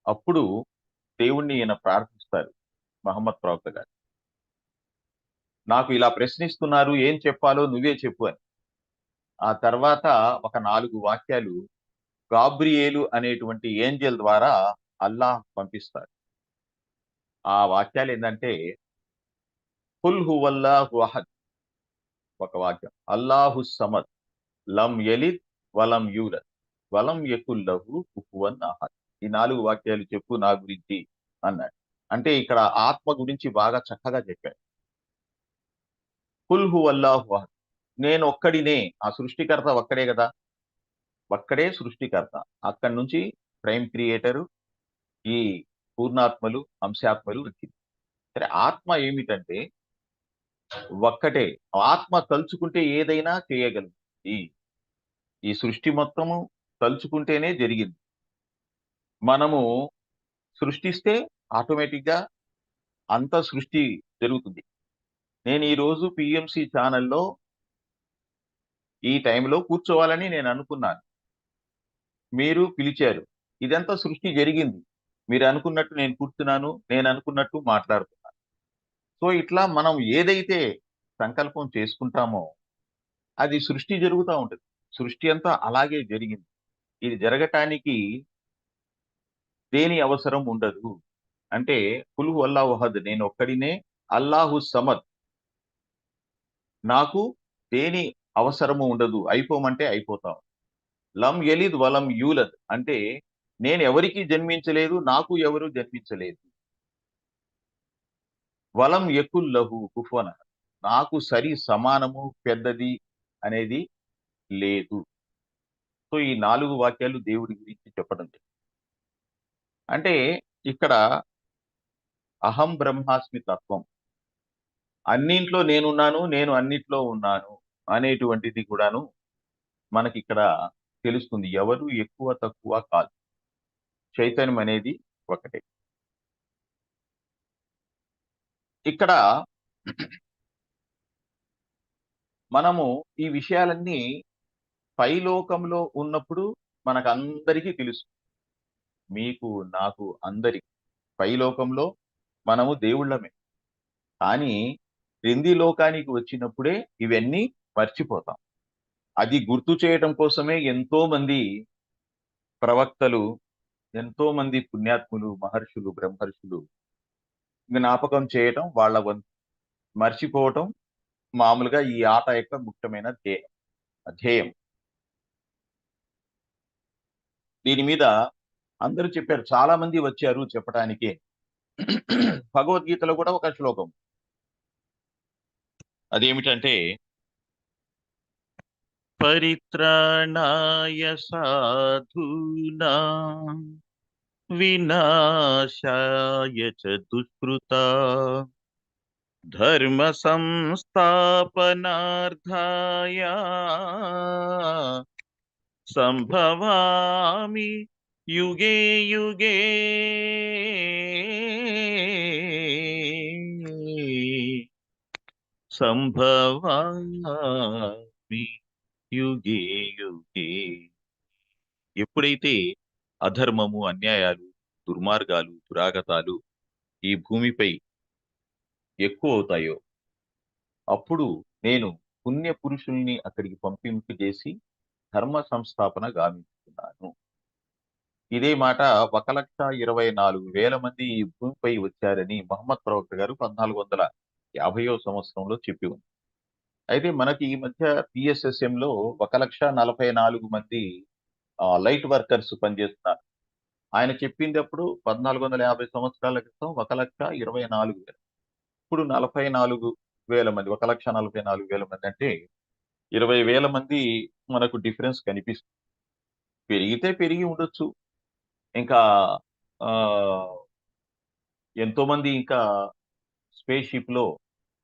అప్పుడు దేవుణ్ణి ఈయన ప్రార్థిస్తారు మహమ్మద్ ప్రవక్త గారు. నాకు ఇలా ప్రశ్నిస్తున్నారు, ఏం చెప్పాలో నువ్వే చెప్పు అని. ఆ తర్వాత ఒక 4 వాక్యాలు గాబ్రియేలు అనేటువంటి ఏంజెల్ ద్వారా అల్లాహ్ పంపిస్తారు. ఆ వాక్యాలు ఏంటంటే, కుల్ హువల్లాహు అహద్ ఒక వాక్యం, అల్లాహు సమద్, లం యలిద్ వలం యూలద్ వలం యకుల్ లహు కుఫువన్ అహద్. ఈ 4 వాక్యాలు చెప్పు నా గురించి అన్నాడు. అంటే ఇక్కడ ఆత్మ గురించి బాగా చక్కగా చెప్పాడు. కుల్ హువల్లాహు అహద్, నేను ఒక్కడినే. ఆ సృష్టికర్త ఒక్కడే కదా, ఒక్కడే సృష్టికర్త. అక్కడి నుంచి ప్రైమ్ క్రియేటరు, ఈ పూర్ణాత్మలు, అంశాత్మలు వచ్చింది. సరే, ఆత్మ ఏమిటంటే ఒక్కటే. ఆత్మ తలుచుకుంటే ఏదైనా చేయగలుగుతుంది. ఈ సృష్టి మొత్తము తలుచుకుంటేనే జరిగింది. మనము సృష్టిస్తే ఆటోమేటిక్ గా అంత సృష్టి జరుగుతుంది. నేను ఈ రోజు పిఎంసి ఛానల్లో ఈ టైంలో కూర్చోవాలని నేను అనుకున్నాను. మీరు పిలిచారు. ఇదంతా సృష్టి జరిగింది. మీరు అనుకున్నట్టు నేను కూర్చున్నాను, నేను అనుకున్నట్టు మాట్లాడుతున్నాను. సో ఇట్లా మనం ఏదైతే సంకల్పం చేసుకుంటామో అది సృష్టి జరుగుతూ ఉంటుంది. సృష్టి అంతా అలాగే జరిగింది. ఇది జరగటానికి దేని అవసరం ఉండదు. అంటే కుల్ హువల్లాహు అహద్, నేను ఒక్కడినే. అల్లాహు సమద్, నాకు దేని అవసరము ఉండదు. అయిపోమంటే అయిపోతాం. లం యలిద్ వలం యూలద్, అంటే నేను ఎవరికి జన్మించలేదు, నాకు ఎవరు జన్మించలేదు. వలం యకుల్ లహు కుఫువన్ అహద్, నాకు సరి సమానము పెద్దది అనేది లేదు. సో ఈ 4 వాక్యాలు దేవుడి గురించి చెప్పడం జరిగింది. అంటే ఇక్కడ అహం బ్రహ్మాస్మి తత్వం, అన్నింట్లో నేనున్నాను, నేను అన్నిట్లో ఉన్నాను అనేటువంటిది కూడాను మనకి ఇక్కడ తెలుస్తుంది. ఎవరు ఎక్కువ తక్కువ కాదు, చైతన్యం అనేది ఒకటే. ఇక్కడ మనము ఈ విషయాలన్నీ పైలోకంలో ఉన్నప్పుడు మనకందరికీ తెలుసు. మీకు, నాకు, అందరికి పైలోకంలో మనము దేవుళ్ళమే. కానీ క్రింది లోకానికి వచ్చినప్పుడే ఇవన్నీ మర్చిపోతాం. అది గుర్తు చేయటం కోసమే ఎంతో మంది ప్రవక్తలు, ఎంతో మంది పుణ్యాత్ములు, మహర్షులు, బ్రహ్మర్షులు జ్ఞాపకం చేయటం వాళ్ళ వంతు. మర్చిపోవటం మామూలుగా ఈ ఆట యొక్క ముఖ్యమైన ధ్యేయం. దీని మీద అందరూ చెప్పారు, చాలా మంది వచ్చారు చెప్పడానికి. భగవద్గీతలో కూడా ఒక శ్లోకం, అదేమిటంటే పరిత్రాణాయ సాధూనాం వినాశాయ చ దుష్కృతా ధర్మ సంస్థాపనార్థాయ సంభవామి యుగే యుగే సంభవామి యుగే యుగే. ఎప్పుడైతే అధర్మము, అన్యాయాలు, దుర్మార్గాలు, దురాగతాలు ఈ భూమిపై ఎక్కువ అవుతాయో అప్పుడు నేను పుణ్య పురుషుల్ని అక్కడికి పంపింపజేసి ధర్మ సంస్థాపన గావించుకున్నాను. ఇదే మాట 1,24,000 మంది ఈ భూమిపై వచ్చారని మహమ్మద్ ప్రవక్త గారు 1450వ సంవత్సరంలో చెప్పి ఉంది. అయితే మనకి ఈ మధ్య PSSM లో 1,44,000 మంది లైట్ వర్కర్స్ పనిచేస్తున్నారు. ఆయన చెప్పింది అప్పుడు 1450 సంవత్సరాల క్రితం 1,24,000. ఇప్పుడు 44,000 మంది, 1,44,000 మంది అంటే 20,000 మంది మనకు డిఫరెన్స్ కనిపిస్తుంది. పెరిగితే పెరిగి ఉండొచ్చు. ఇంకా ఆ ఎంతో మంది ఇంకా స్పేస్ షిప్ లో,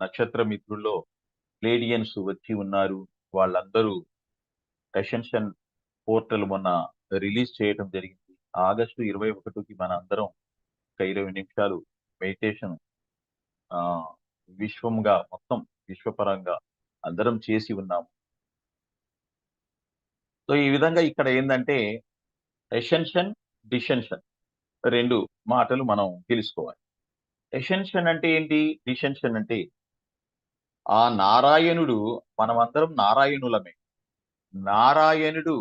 నక్షత్ర మిత్రుల్లో ప్లేడియన్స్ వచ్చి ఉన్నారు. వాళ్ళందరూ అసెన్షన్ పోర్టల్ మొన్న రిలీజ్ చేయడం జరిగింది. ఆగస్టు 21కి మన అందరం ఒక 20 నిమిషాలు మెడిటేషన్ విశ్వంగా మొత్తం విశ్వపరంగా అందరం చేసి ఉన్నాము. సో ఈ విధంగా ఇక్కడ ఏంటంటే ఎసెన్షన్, డిసెన్షన్ 2 మాటలు మనం తెలుసుకోవాలి. ఎసెన్షన్ అంటే ఏంటి? డిసెన్షన్ అంటే ఆ నారాయణుడు, మనమందరం నారాయణులమే. నారాయణుడు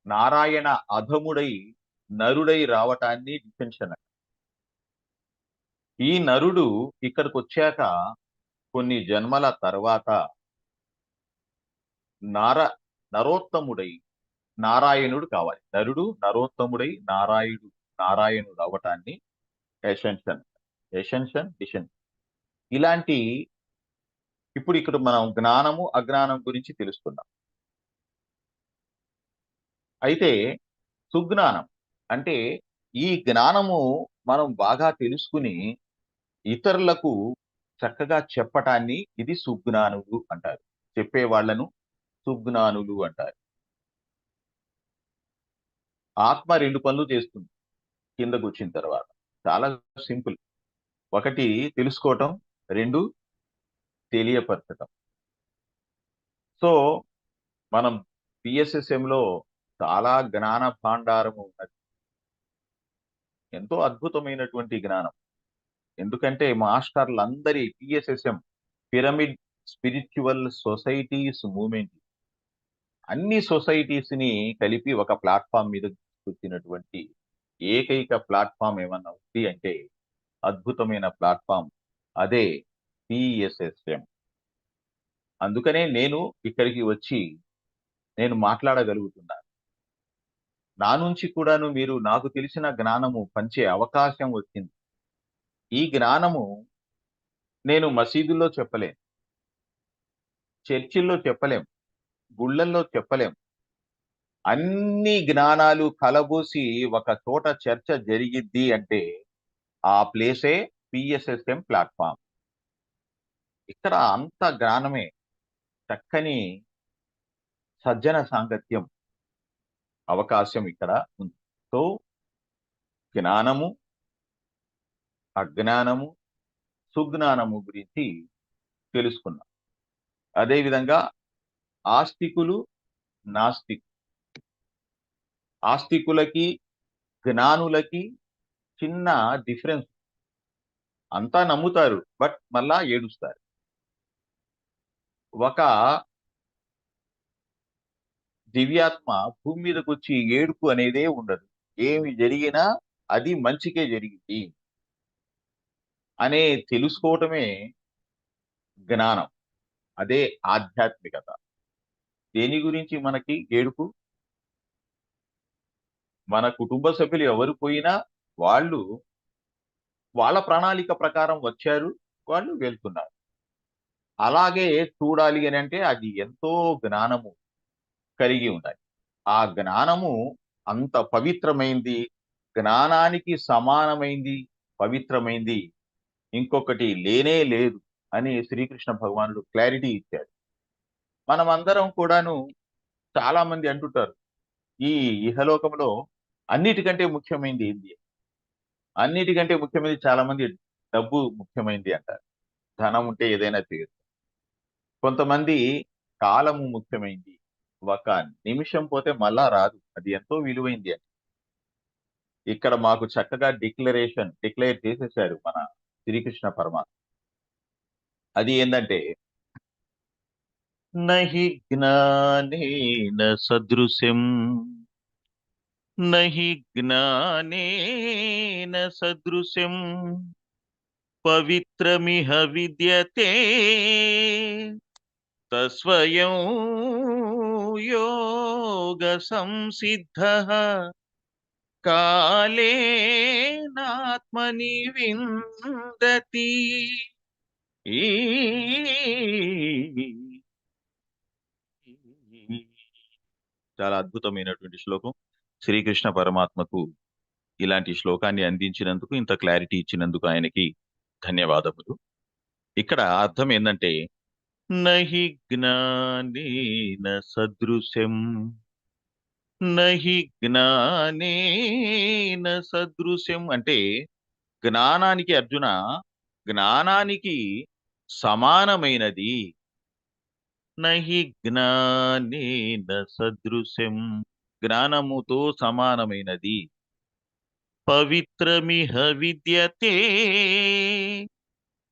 నారాయణ అధముడై నరుడై రావటాన్ని డిసెన్షన్. ఈ నరుడు ఇక్కడికి వచ్చాక కొన్ని జన్మల తర్వాత నరోత్తముడై నారాయణుడు కావాలి. నరుడు నరోత్తముడై నారాయణుడు అవటాన్ని ఎసెన్షన్, డిసెన్షన్. ఇలాంటి ఇప్పుడు ఇక్కడ మనం జ్ఞానము అజ్ఞానం గురించి తెలుసుకున్నాం. అయితే సుజ్ఞానం అంటే ఈ జ్ఞానము మనం బాగా తెలుసుకుని ఇతరులకు చక్కగా చెప్పటాన్ని ఇది సుజ్ఞానులు అంటారు. చెప్పే వాళ్ళను సుజ్ఞానులు అంటారు. ఆత్మ 2 పనులు చేస్తుంది కిందకు వచ్చిన తర్వాత. చాలా సింపుల్. 1 తెలుసుకోవటం, 2 తెలియపరచటం. సో మనం PSSM లో చాలా జ్ఞాన భాండారము ఉన్నది. ఎంతో అద్భుతమైనటువంటి జ్ఞానం. ఎందుకంటే మాస్టర్లందరి PSSM pyramid spiritual societies movement అన్ని సొసైటీస్ ని కలిపి ఒక ప్లాట్ఫామ్ మీద తీసుకొచ్చినటువంటి ఏకైక ప్లాట్ఫామ్ ఏమన్నా ఉంది అంటే అద్భుతమైన ప్లాట్ఫామ్ అదే PSSM. అందుకనే నేను ఇక్కడికి వచ్చి నేను మాట్లాడగలుగుతున్నాను. నా నుంచి కూడాను మీరు నాకు తెలిసిన జ్ఞానము పంచే అవకాశం వచ్చింది. ఈ జ్ఞానము నేను మసీదుల్లో చెప్పలేం, చర్చిల్లో చెప్పలేం, గుళ్ళల్లో చెప్పలేం. అన్ని జ్ఞానాలు కలబోసి ఒక చోట చర్చ జరిగిద్ది అంటే ఆ ప్లేసే PSSM ప్లాట్ఫామ్. ఇక్కడ అంత జ్ఞానమే, చక్కని సజ్జన సాంగత్యం అవకాశం ఇక్కడ ఉంది. సో జ్ఞానము అజ్ఞానము సుజ్ఞానము గురించి తెలుసుకున్నాం. అదేవిధంగా ఆస్తికులు నాస్తికులు, ఆస్తికులకి జ్ఞానులకి చిన్న డిఫరెన్స్. అంతా నమ్ముతారు బట్ మళ్ళా ఏడుస్తారు. ఒక దివ్యాత్మ భూమి మీదకి వచ్చి ఏడుపు అనేదే ఉండదు. ఏమి జరిగినా అది మంచికే జరిగింది అనే తెలుసుకోవటమే జ్ఞానం. అదే ఆధ్యాత్మికత. దేని గురించి మనకి ఏడుపు? మన కుటుంబ సభ్యులు ఎవరు పోయినా వాళ్ళు వాళ్ళ ప్రణాళిక ప్రకారం వచ్చారు, వాళ్ళు వెళ్తున్నారు. అలాగే చూడాలి అని అంటే అది ఎంతో జ్ఞానము కలిగి ఉండాలి. ఆ జ్ఞానము అంత పవిత్రమైంది, జ్ఞానానికి సమానమైంది, పవిత్రమైంది ఇంకొకటి లేనే లేదు అని శ్రీకృష్ణ భగవానుడు క్లారిటీ ఇచ్చాడు. మనమందరం కూడాను చాలా మంది అంటుంటారు ఈ ఇహలోకంలో అన్నిటికంటే ముఖ్యమైనది ఏంది? అన్నిటికంటే ముఖ్యమైనది చాలా మంది డబ్బు ముఖ్యమైనది అంటారు. ధనం ఉంటే ఏదైనా చేయొచ్చు. కొంతమంది కాలము ముఖ్యమైనది, ఒక నిమిషం పోతే మళ్ళా రాదు, అది ఎంతో విలువైంది అని ఇక్కడ మాకు చక్కగా డిక్లేర్ చేసేసారు మన శ్రీకృష్ణ పరమాత్మ. అది ఏంటంటే నహి జ్ఞానేన సదృశం, నహి జ్ఞానేన సదృశం పవిత్రమిహ విద్యతే తస్వయం యోగ సంసిద్ధః కాలేనాత్మని విందతి. చాలా అద్భుతమైనటువంటి శ్లోకం. శ్రీకృష్ణ పరమాత్మకు ఇలాంటి శ్లోకాన్ని అందించినందుకు, ఇంత క్లారిటీ ఇచ్చినందుకు ఆయనకి ధన్యవాదములు. ఇక్కడ అర్థం ఏంటంటే నహి జ్ఞానేన సదృశం, నహి జ్ఞానేన సదృశం అంటే జ్ఞానానికి అర్జున జ్ఞానానికి సమానమైనది. నహి జ్ఞానేన సదృశం జ్ఞానముతో సమానమైనది. పవిత్రమిహ విద్యతే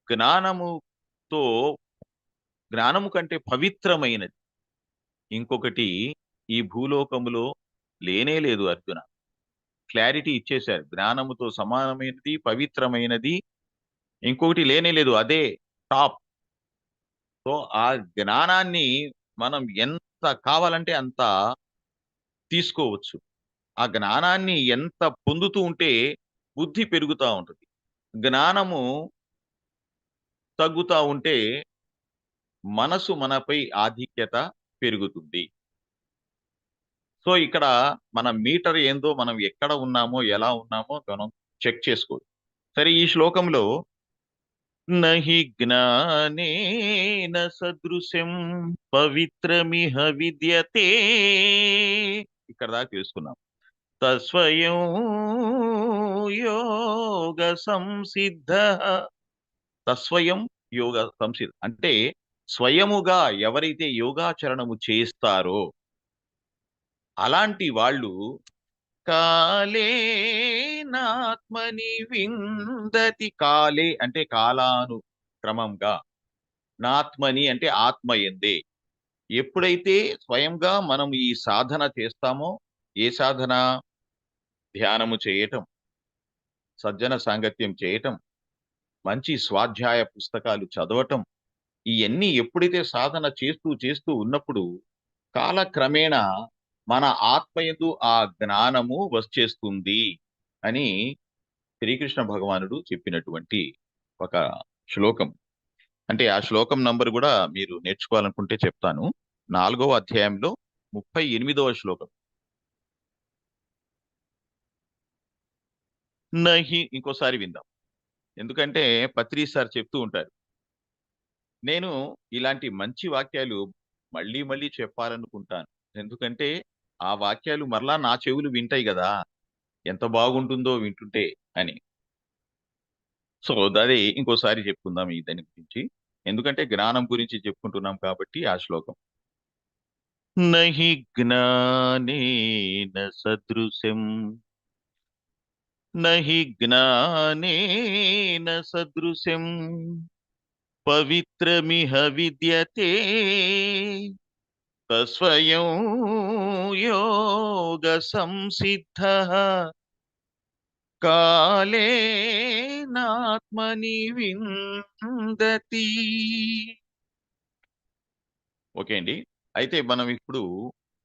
జ్ఞానముతో జ్ఞానము కంటే పవిత్రమైనది ఇంకొకటి ఈ భూలోకములో లేనే లేదు అర్జున. క్లారిటీ ఇచ్చేశారు. జ్ఞానముతో సమానమైనది, పవిత్రమైనది ఇంకొకటి లేనే లేదు. అదే టాప్. సో ఆ జ్ఞానాన్ని మనం ఎంత కావాలంటే అంత తీసుకోవచ్చు. ఆ జ్ఞానాన్ని ఎంత పొందుతూ ఉంటే బుద్ధి పెరుగుతూ ఉంటుంది. జ్ఞానము తగ్గుతూ ఉంటే మనసు మనపై ఆధిక్యత పెరుగుతుంది. సో ఇక్కడ మన మీటర్ ఏందో, మనం ఎక్కడ ఉన్నామో ఎలా ఉన్నామో మనం చెక్ చేసుకోవచ్చు. సరే, ఈ శ్లోకంలో నహి జ్ఞానేన సదృశం పవిత్రమిహ విద్యతే ఇక్కడ దాకా తెలుసుకున్నాం. తస్వయం యోగ సంసిద్ధ తస్వయం యోగ సంసిద్ధ అంటే స్వయముగా ఎవరైతే యోగాచరణము చేస్తారో అలాంటి వాళ్ళు కాలేనాత్మని విందతి. కాలే అంటే కాలాను క్రమంగా, నాత్మని అంటే ఆత్మ ఎందే. ఎప్పుడైతే స్వయంగా మనం ఈ సాధన చేస్తామో, ఏ సాధన? ధ్యానము చేయటం, సజ్జన సాంగత్యం చేయటం, మంచి స్వాధ్యాయ పుస్తకాలు చదవటం, ఇవన్నీ ఎప్పుడైతే సాధన చేస్తూ చేస్తూ ఉన్నప్పుడు కాలక్రమేణా మన ఆత్మయందు ఆ జ్ఞానము వచ్చేస్తుంది అని శ్రీకృష్ణ భగవానుడు చెప్పినటువంటి ఒక శ్లోకం. అంటే ఆ శ్లోకం నంబర్ కూడా మీరు నేర్చుకోవాలనుకుంటే చెప్తాను. 4వ అధ్యాయంలో 38వ శ్లోకం. నహి ఇంకోసారి విందాం, ఎందుకంటే పత్రి సార్ చెప్తూ ఉంటారు. నేను ఇలాంటి మంచి వాక్యాలు మళ్ళీ మళ్ళీ చెప్పాలనుకుంటాను. ఎందుకంటే ఆ వాక్యాలు మరలా నా చెవులు వింటాయి కదా, ఎంత బాగుంటుందో వింటుంటే అని. సో అదే ఇంకోసారి చెప్పుకుందాం ఈ దాని గురించి, ఎందుకంటే జ్ఞానం గురించి చెప్పుకుంటున్నాం కాబట్టి ఆ శ్లోకం. నహి జ్ఞానేన సదృశం నహి జ్ఞానేన సదృశం పవిత్రమిహ విద్యతే తస్వయం యోగ సంసిద్ధ కాలేనాత్మని విందతి. ఓకే అండి. అయితే మనం ఇప్పుడు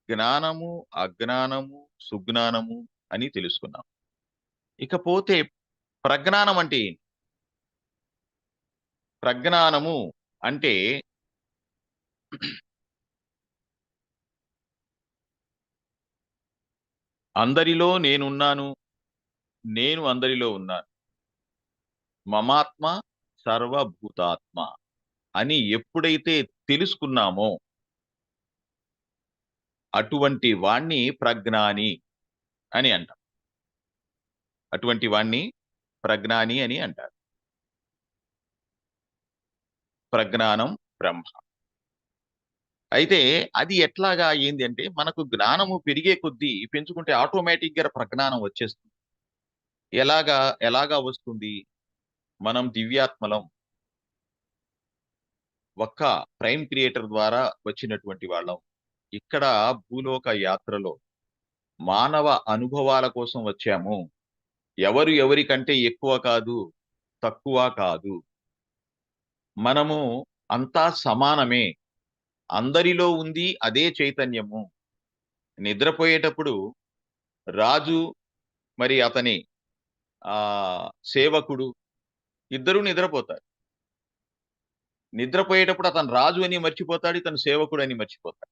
జ్ఞానము, అజ్ఞానము, సుజ్ఞానము అని తెలుసుకున్నాం. ఇకపోతే ప్రజ్ఞానం అంటే ఏంటి? ప్రజ్ఞానము అంటే అందరిలో నేనున్నాను, నేను అందరిలో ఉన్నాను, మమాత్మ సర్వభూతాత్మ అని ఎప్పుడైతే తెలుసుకున్నామో అటువంటి వాణ్ణి ప్రజ్ఞాని అని అంటాం. అటువంటి వాణ్ణి ప్రజ్ఞాని అని అంటారు. ప్రజ్ఞానం బ్రహ్మ. అయితే అది ఎట్లాగా ఏంది అంటే, మనకు జ్ఞానము పెరిగే కొద్దీ పెంచుకుంటే ఆటోమేటిక్ గా ప్రజ్ఞానం వచ్చేస్తుంది. ఎలాగా ఎలాగా వస్తుంది? మనం దివ్యాత్మలం, ఒక్క ప్రైమ్ క్రియేటర్ ద్వారా వచ్చినటువంటి వాళ్ళం. ఇక్కడ భూలోక యాత్రలో మానవ అనుభవాల కోసం వచ్చాము. ఎవరు ఎవరికంటే ఎక్కువ కాదు, తక్కువ కాదు. మనము అంతా సమానమే. అందరిలో ఉంది అదే చైతన్యము. నిద్రపోయేటప్పుడు రాజు మరి అతని ఆ సేవకుడు ఇద్దరూ నిద్రపోతారు. నిద్రపోయేటప్పుడు అతను రాజు అని మర్చిపోతాడు, ఇతను సేవకుడు అని మర్చిపోతాడు.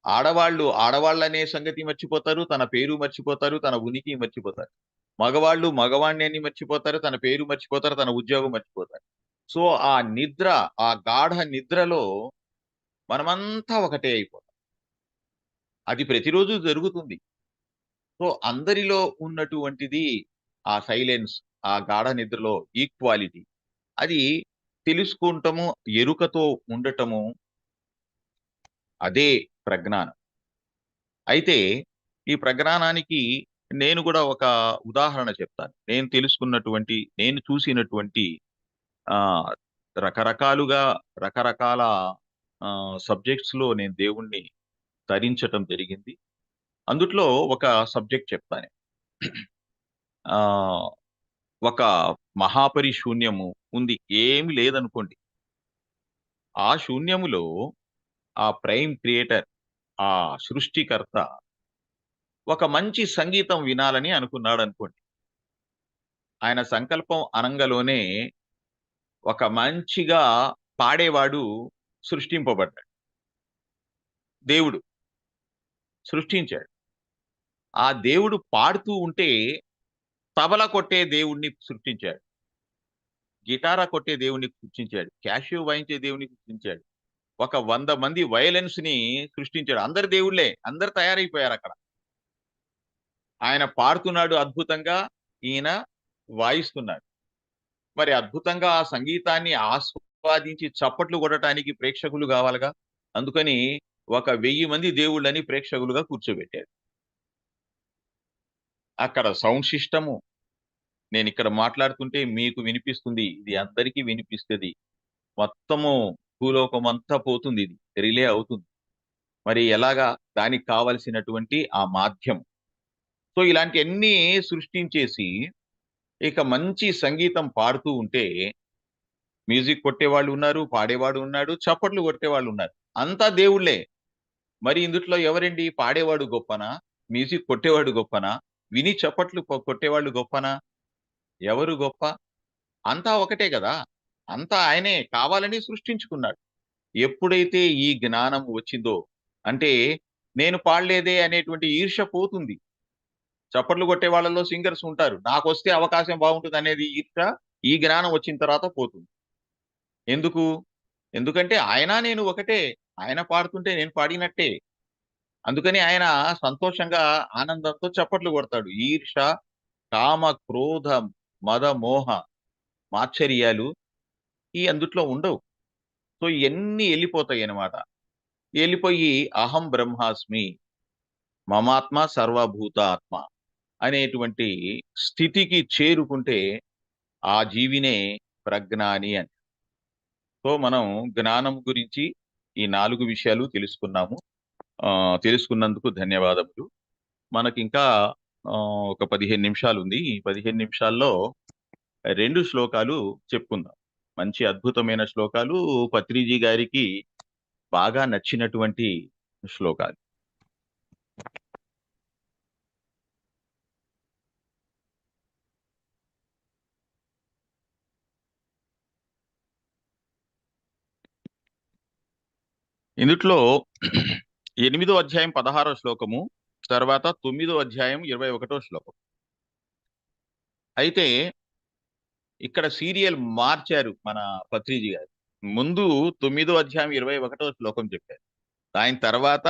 ఆడవాళ్ళు ఆడవాళ్ళనే సంగతి మర్చిపోతారు, తన పేరు మర్చిపోతారు, తన ఉనికి మర్చిపోతారు. మగవాళ్ళు మగవాణ్ణి అని మర్చిపోతారు, తన పేరు మర్చిపోతారు, తన ఉద్యోగం మర్చిపోతారు. సో ఆ నిద్ర, ఆ గాఢ నిద్రలో మనమంతా ఒకటే అయిపోతాం. అది ప్రతిరోజు జరుగుతుంది. సో అందరిలో ఉన్నటువంటిది ఆ సైలెన్స్, ఆ గాఢ నిద్రలో ఈక్వాలిటీ, అది తెలుసుకుంటము, ఎరుకతో ఉండటము, అదే ప్రజ్ఞానం. అయితే ఈ ప్రజ్ఞానానికి నేను కూడా ఒక ఉదాహరణ చెప్తాను. నేను తెలుసుకున్నటువంటి, నేను చూసినటువంటి ఆ రకరకాలుగా రకరకాల సబ్జెక్ట్స్ లో నేను దేవుణ్ణి ధరించటం జరిగింది. అందుట్లో ఒక సబ్జెక్ట్ చెప్తాను. ఆ ఒక మహాపరిశూన్యము ఉంది, ఏమి లేదనుకోండి. ఆ శూన్యములో ఆ ప్రైమ్ క్రియేటర్, ఆ సృష్టికర్త ఒక మంచి సంగీతం వినాలని అనుకున్నాడు అనుకోండి. ఆయన సంకల్పం అనంగలోనే ఒక మంచిగా పాడేవాడు సృష్టింపబడ్డాడు. దేవుడు సృష్టించాడు. ఆ దేవుడు పాడుతూ ఉంటే తబల కొట్టే దేవుణ్ణి సృష్టించాడు, గిటారా కొట్టే దేవుణ్ణి సృష్టించాడు, క్యాషియో వాయించే దేవుణ్ణి సృష్టించాడు, ఒక 100 మంది వయలెన్స్ ని సృష్టించాడు. అందరు దేవుళ్ళే, అందరు తయారైపోయారు అక్కడ. ఆయన పాడుతున్నాడు అద్భుతంగా, ఈయన వాయిస్తున్నాడు. మరి అద్భుతంగా ఆ సంగీతాన్ని ఆస్వాదించి చప్పట్లు కొట్టడానికి ప్రేక్షకులు కావాలిగా. అందుకని ఒక 1000 మంది దేవుళ్ళని ప్రేక్షకులుగా కూర్చోబెట్టారు. అక్కడ సౌండ్ సిస్టము, నేను ఇక్కడ మాట్లాడుతుంటే మీకు వినిపిస్తుంది, ఇది అందరికీ వినిపిస్తుంది. మొత్తము భూలోకం అంతా పోతుంది, ఇది రిలే అవుతుంది. మరి ఎలాగా? దానికి కావలసినటువంటి ఆ మాధ్యమం. సో ఇలాంటి అన్ని సృష్టించేసి ఇక మంచి సంగీతం పాడుతూ ఉంటే మ్యూజిక్ కొట్టేవాళ్ళు ఉన్నారు, పాడేవాడు ఉన్నాడు, చప్పట్లు కొట్టేవాళ్ళు ఉన్నారు. అంతా దేవుళ్ళే. మరి ఇందుట్లో ఎవరండి? పాడేవాడు గొప్పనా? మ్యూజిక్ కొట్టేవాడు గొప్పనా? విని చప్పట్లు కొట్టేవాళ్ళు గొప్పనా? ఎవరు గొప్ప? అంతా ఒకటే కదా. అంతా ఆయనే కావాలని సృష్టించుకున్నాడు. ఎప్పుడైతే ఈ జ్ఞానం వచ్చిందో, అంటే నేను పాడలేదే అనేటువంటి ఈర్ష్య పోతుంది. చప్పట్లు కొట్టే వాళ్ళలో సింగర్స్ ఉంటారు, నాకొస్తే అవకాశం బాగుంటుంది అనేది ఈర్ష్య ఈ జ్ఞానం వచ్చిన తర్వాత పోతుంది. ఎందుకు? ఎందుకంటే ఆయన నేను ఒకటే. ఆయన పాడుతుంటే నేను పాడినట్టే. అందుకని ఆయన సంతోషంగా ఆనందంతో చప్పట్లు కొడతాడు. ఈర్ష, కామ, క్రోధ, మద, మోహ, మాత్సర్యాలు ఈ అందుట్లో ఉండవు. సో ఇవన్నీ వెళ్ళిపోతాయి అన్నమాట. వెళ్ళిపోయి అహం బ్రహ్మాస్మి, మమాత్మ సర్వభూతాత్మ అనేటువంటి స్థితికి చేరుకుంటే ఆ జీవినే ప్రజ్ఞాని అని. సో మనం జ్ఞానం గురించి ఈ 4 విషయాలు తెలుసుకున్నాము. తెలుసుకున్నందుకు ధన్యవాదములు. మనకి ఇంకా ఒక 15 నిమిషాలు ఉంది. ఈ 15 నిమిషాల్లో 2 శ్లోకాలు చెప్పుకుందాం. మంచి అద్భుతమైన శ్లోకాలు, పత్రిజీ గారికి బాగా నచ్చినటువంటి శ్లోకాలు. ఇందుట్లో 8వ అధ్యాయం 16వ శ్లోకము, తర్వాత 9వ అధ్యాయం 21వ శ్లోకం. అయితే ఇక్కడ సీరియల్ మార్చారు మన పత్రిజీ గారు. ముందు 9వ అధ్యాయం 21వ శ్లోకం చెప్పారు, దాని తర్వాత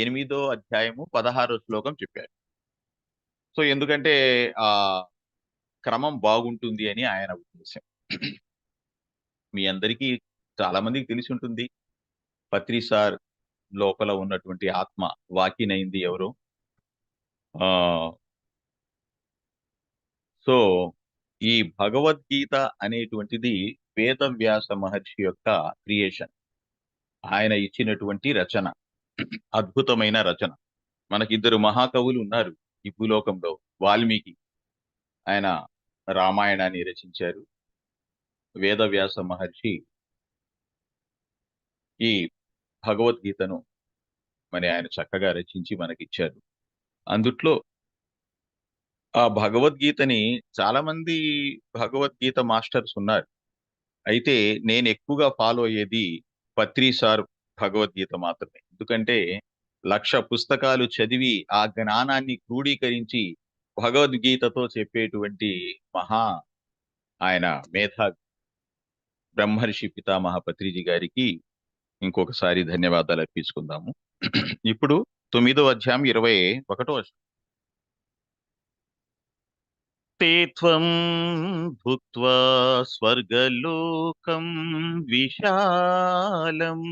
8వ అధ్యాయము 16వ శ్లోకం చెప్పారు. సో ఎందుకంటే ఆ క్రమం బాగుంటుంది అని ఆయన ఉద్దేశం. మీ అందరికీ చాలా మందికి తెలిసి ఉంటుంది, పత్రి సార్ లోపల ఉన్నటువంటి ఆత్మ వాకినైంది ఎవరు. ఆ సో ఈ భగవద్గీత అనేటువంటిది వేదవ్యాస మహర్షి యొక్క క్రియేషన్, ఆయన ఇచ్చినటువంటి రచన, అద్భుతమైన రచన. మనకిద్దరు మహాకవులు ఉన్నారు ఈ భూలోకంలో. వాల్మీకి, ఆయన రామాయణాన్ని రచించారు. వేదవ్యాస మహర్షి ఈ భగవద్గీతను మరి ఆయన చక్కగా రచించి మనకిచ్చారు. అందుట్లో ఆ భగవద్గీతని చాలా మంది భగవద్గీత మాస్టర్స్ ఉన్నారు. అయితే నేను ఎక్కువగా ఫాలో అయ్యేది పత్రి సార్ భగవద్గీత మాత్రమే. ఎందుకంటే 1,00,000 పుస్తకాలు చదివి ఆ జ్ఞానాన్ని క్రోడీకరించి భగవద్గీతతో చెప్పేటువంటి మహా ఆయన మేధావి బ్రహ్మర్షి పితామహ పత్రిజీ గారికి ఇంకొకసారి ధన్యవాదాలు అర్పించుకుందాము. ఇప్పుడు 9వ అధ్యాయం 21వ వచనం. ते त्वं भुक्त्वा स्वर्गलोकं विशालम्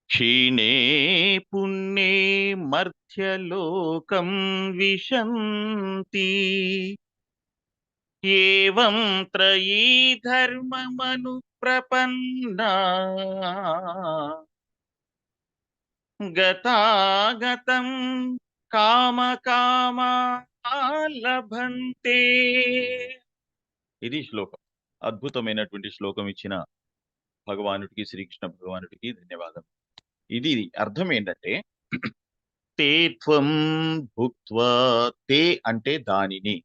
क्षीणे पुण्ये मर्त्यलोकं विशन्ति एवं त्रयी धर्ममनुप्रपन्ना गतागतं కామకామా లభంతే. ఇది శ్లోకం. అద్భుతమైనటువంటి శ్లోకం ఇచ్చిన భగవానుడికి, శ్రీకృష్ణ భగవానుడికి ధన్యవాదాలు. ఇది అర్థం ఏంటంటే, తే త్వం భుక్త్వా, తే అంటే దానిని,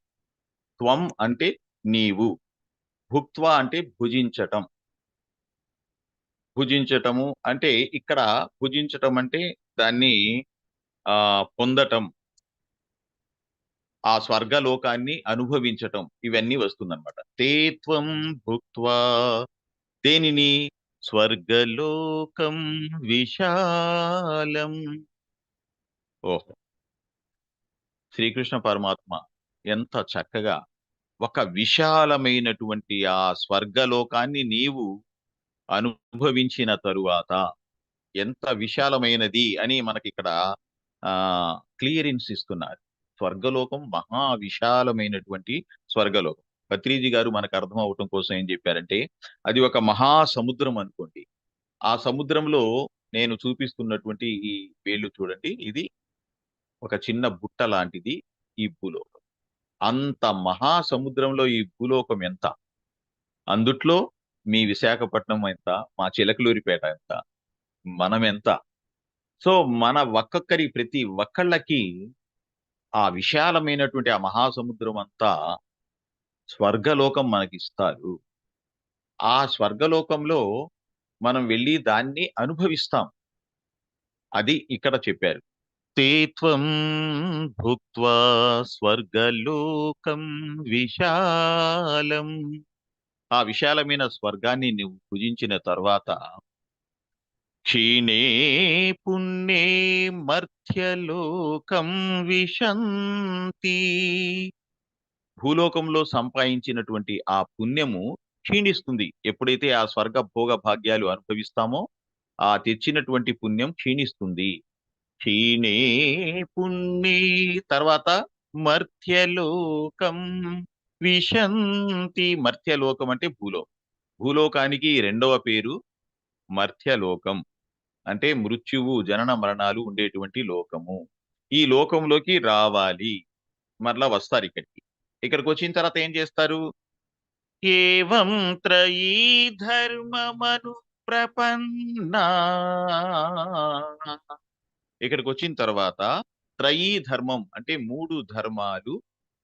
త్వం అంటే నీవు, భుక్త్వా అంటే భుజించటం. భుజించటము అంటే ఇక్కడ భుజించటం అంటే దాన్ని పొందటం, ఆ స్వర్గలోకాన్ని అనుభవించటం, ఇవన్నీ వస్తుందన్నమాట. తే త్వం భుక్త్వా, దేనిని? స్వర్గలోకం విశాలం. ఓహో, శ్రీకృష్ణ పరమాత్మ ఎంత చక్కగా ఒక విశాలమైనటువంటి ఆ స్వర్గలోకాన్ని నీవు అనుభవించిన తరువాత ఎంత విశాలమైనది అని మనకి ఇక్కడ క్లియరెన్స్ ఇస్తున్నారు. స్వర్గలోకం మహా విశాలమైనటువంటి స్వర్గలోకం. పత్రిజీ గారు మనకు అర్థం అవటం కోసం ఏం చెప్పారంటే, అది ఒక మహా సముద్రం అనుకోండి. ఆ సముద్రంలో నేను చూపిస్తున్నటువంటి ఈ వేళ్ళు చూడండి, ఇది ఒక చిన్న బుట్ట లాంటిది ఈ భూలోకం. అంత మహా సముద్రంలో ఈ భూలోకం ఎంత, అందుట్లో మీ విశాఖపట్నం ఎంత, మా చిలకలూరిపేట ఎంత, మనం ఎంత. సో మన ఒక్కొక్కరి ప్రతి ఒక్కళ్ళకి ఆ విశాలమైనటువంటి ఆ మహాసముద్రం అంతా స్వర్గలోకం మనకిస్తారు. ఆ స్వర్గలోకంలో మనం వెళ్ళి దాన్ని అనుభవిస్తాం. అది ఇక్కడ చెప్పారు. తే త్వం భుక్త్వా స్వర్గలోకం విశాలం. ఆ విశాలమైన స్వర్గాన్ని నువ్వు పూజించిన తర్వాత క్షీణే పుణ్యే మర్త్యలోకం విశంతి. భూలోకంలో సంపాదించినటువంటి ఆ పుణ్యము క్షీణిస్తుంది. ఎప్పుడైతే ఆ స్వర్గ భోగ భాగ్యాలు అనుభవిస్తామో ఆ తెచ్చినటువంటి పుణ్యం క్షీణిస్తుంది. క్షీణే పుణ్యే, తర్వాత మర్త్యలోకం విశంతి. మర్త్యలోకం అంటే భూలోకం. భూలోకానికి రెండవ పేరు మర్త్యలోకం. అంటే మృత్యువు, జనన మరణాలు ఉండేటువంటి లోకము. ఈ లోకంలోకి రావాలి, మరలా వస్తారు ఇక్కడికి. ఇక్కడికి వచ్చిన తర్వాత ఏం చేస్తారు? ఏవం త్రయీ ధర్మమను ప్రపన్నా. ఇక్కడికి వచ్చిన తర్వాత త్రయీ ధర్మం అంటే 3 ధర్మాలు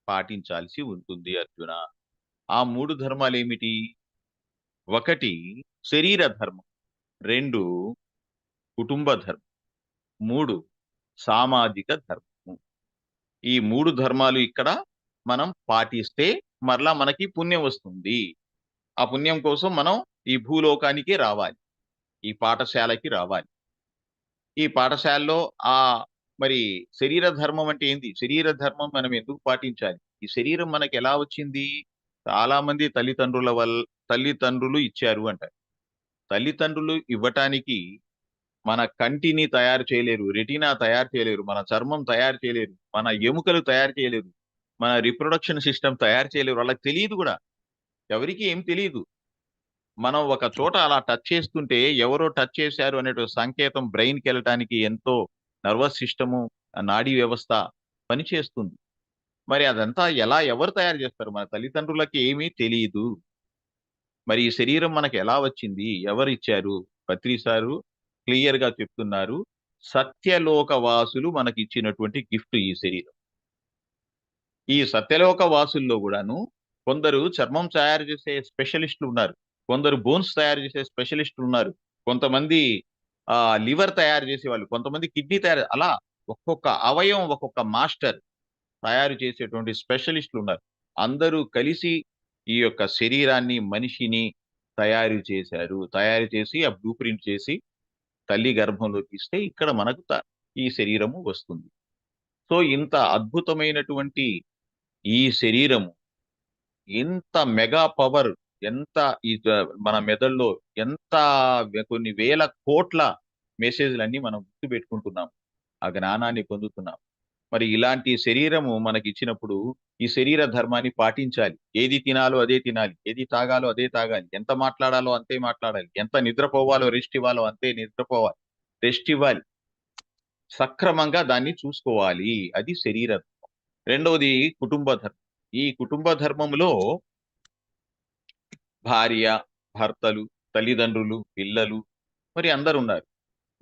పాటించాల్సి ఉంటుంది అర్జున. ఆ 3 ధర్మాలు ఏమిటి? 1 శరీర ధర్మం, 2 కుటుంబ ధర్మం, 3 సామాజిక ధర్మము. ఈ 3 ధర్మాలు ఇక్కడ మనం పాటిస్తే మరలా మనకి పుణ్యం వస్తుంది. ఆ పుణ్యం కోసం మనం ఈ భూలోకానికి రావాలి, ఈ పాఠశాలకి రావాలి. ఈ పాఠశాలలో మరి శరీర ధర్మం అంటే ఏంది? శరీర ధర్మం మనం ఎందుకు పాటించాలి? ఈ శరీరం మనకి ఎలా వచ్చింది? చాలా మంది తల్లిదండ్రులు ఇచ్చారు అంటారు. తల్లిదండ్రులు ఇవ్వటానికి మన కంటిని తయారు చేయలేరు, రెటీనా తయారు చేయలేరు, మన చర్మం తయారు చేయలేరు, మన ఎముకలు తయారు చేయలేరు, మన రిప్రొడక్షన్ సిస్టమ్ తయారు చేయలేరు. వాళ్ళకి తెలియదు కూడా, ఎవరికి ఏం తెలియదు. మనం ఒక చోట అలా టచ్ చేస్తుంటే ఎవరో టచ్ చేశారు అనే సంకేతం బ్రెయిన్కి వెళ్ళటానికి ఎంతో నర్వస్ సిస్టము, నాడీ వ్యవస్థ పనిచేస్తుంది. మరి అదంతా ఎవరు తయారు చేస్తారు? మన తల్లిదండ్రులకి ఏమీ తెలియదు. మరి ఈ శరీరం మనకు ఎలా వచ్చింది? ఎవరు ఇచ్చారు? పత్రి సారు క్లియర్ గా చెప్తున్నారు, సత్యలోక వాసులు మనకి ఇచ్చినటువంటి గిఫ్ట్ ఈ శరీరం. ఈ సత్యలోక వాసుల్లో కూడాను కొందరు చర్మం తయారు చేసే స్పెషలిస్టులు ఉన్నారు, కొందరు బోన్స్ తయారు చేసే స్పెషలిస్టులు ఉన్నారు, కొంతమంది లివర్ తయారు చేసే వాళ్ళు, కొంతమంది కిడ్నీ తయారు, అలా ఒక్కొక్క అవయవం ఒక్కొక్క మాస్టర్ తయారు చేసేటువంటి స్పెషలిస్టులు ఉన్నారు. అందరూ కలిసి ఈ యొక్క శరీరాన్ని, మనిషిని తయారు చేశారు. తయారు చేసి ఆ బ్లూ ప్రింట్ చేసి తల్లి గర్భంలోకి ఇస్తే ఇక్కడ మనకు ఈ శరీరము వస్తుంది. సో ఇంత అద్భుతమైనటువంటి ఈ శరీరము ఎంత మెగా పవర్, ఎంత ఈ మన మెదడులో ఎంత కొన్ని వేల కోట్ల మెసేజ్లన్నీ మనం గుర్తు పెట్టుకుంటున్నాం, ఆ జ్ఞానాన్ని పొందుతున్నాం. మరి ఇలాంటి శరీరము మనకి ఇచ్చినప్పుడు ఈ శరీర ధర్మాన్ని పాటించాలి. ఏది తినాలో అదే తినాలి, ఏది తాగాలో అదే తాగాలి, ఎంత మాట్లాడాలో అంతే మాట్లాడాలి, ఎంత నిద్రపోవాలో రెస్ట్ ఇవ్వాలో అంతే నిద్రపోవాలి, రెస్ట్ ఇవ్వాలి, సక్రమంగా దాన్ని చూసుకోవాలి. అది శరీర ధర్మం. రెండవది కుటుంబ ధర్మం. ఈ కుటుంబ ధర్మంలో భార్య, భర్తలు, తల్లిదండ్రులు, పిల్లలు మరి అందరు ఉన్నారు.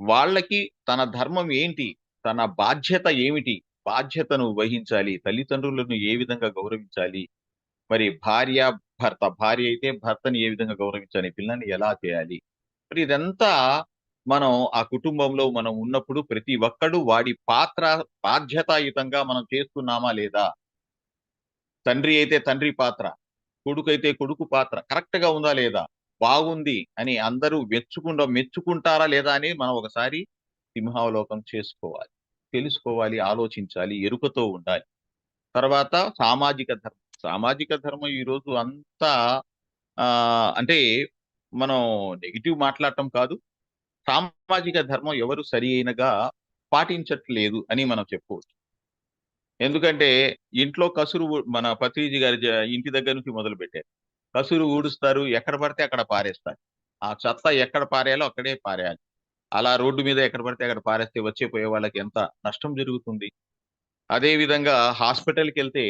వాళ్ళకి తన ధర్మం ఏంటి, తన బాధ్యత ఏమిటి, బాధ్యతను వహించాలి. తల్లిదండ్రులను ఏ విధంగా గౌరవించాలి, మరి భార్య భర్త, భార్య అయితే భర్తని ఏ విధంగా గౌరవించాలి, పిల్లల్ని ఎలా చేయాలి, మరి ఇదంతా మనం ఆ కుటుంబంలో మనం ఉన్నప్పుడు ప్రతి ఒక్కడు వాడి పాత్ర బాధ్యతాయుతంగా మనం చేస్తున్నామా లేదా. తండ్రి అయితే తండ్రి పాత్ర, కొడుకు అయితే కొడుకు పాత్ర కరెక్ట్ గా ఉందా లేదా, బాగుంది అని అందరూ మెచ్చుకుంటారా లేదా అని మనం ఒకసారి సింహావలోకం చేసుకోవాలి, తెలుసుకోవాలి, ఆలోచించాలి, ఎరుకతో ఉండాలి. తర్వాత సామాజిక ధర్మం. సామాజిక ధర్మం ఈరోజు అంతా అంటే మనం నెగిటివ్ మాట్లాడటం కాదు, సామాజిక ధర్మం ఎవరు సరి అయినగా పాటించట్లేదు అని మనం చెప్పుకోవచ్చు. ఎందుకంటే ఇంట్లో కసురు మన పత్రిజీ గారి ఇంటి దగ్గర నుంచి మొదలు పెట్టారు. కసురు ఊడుస్తారు, ఎక్కడ పడితే అక్కడ పారేస్తారు. ఆ చెత్త ఎక్కడ పారేయాలో అక్కడే పారేయాలి. అలా రోడ్డు మీద ఎక్కడ పడితే అక్కడ పారేస్తే వచ్చే పోయే వాళ్ళకి ఎంత నష్టం జరుగుతుంది. అదే విధంగా హాస్పిటల్కి వెళ్తే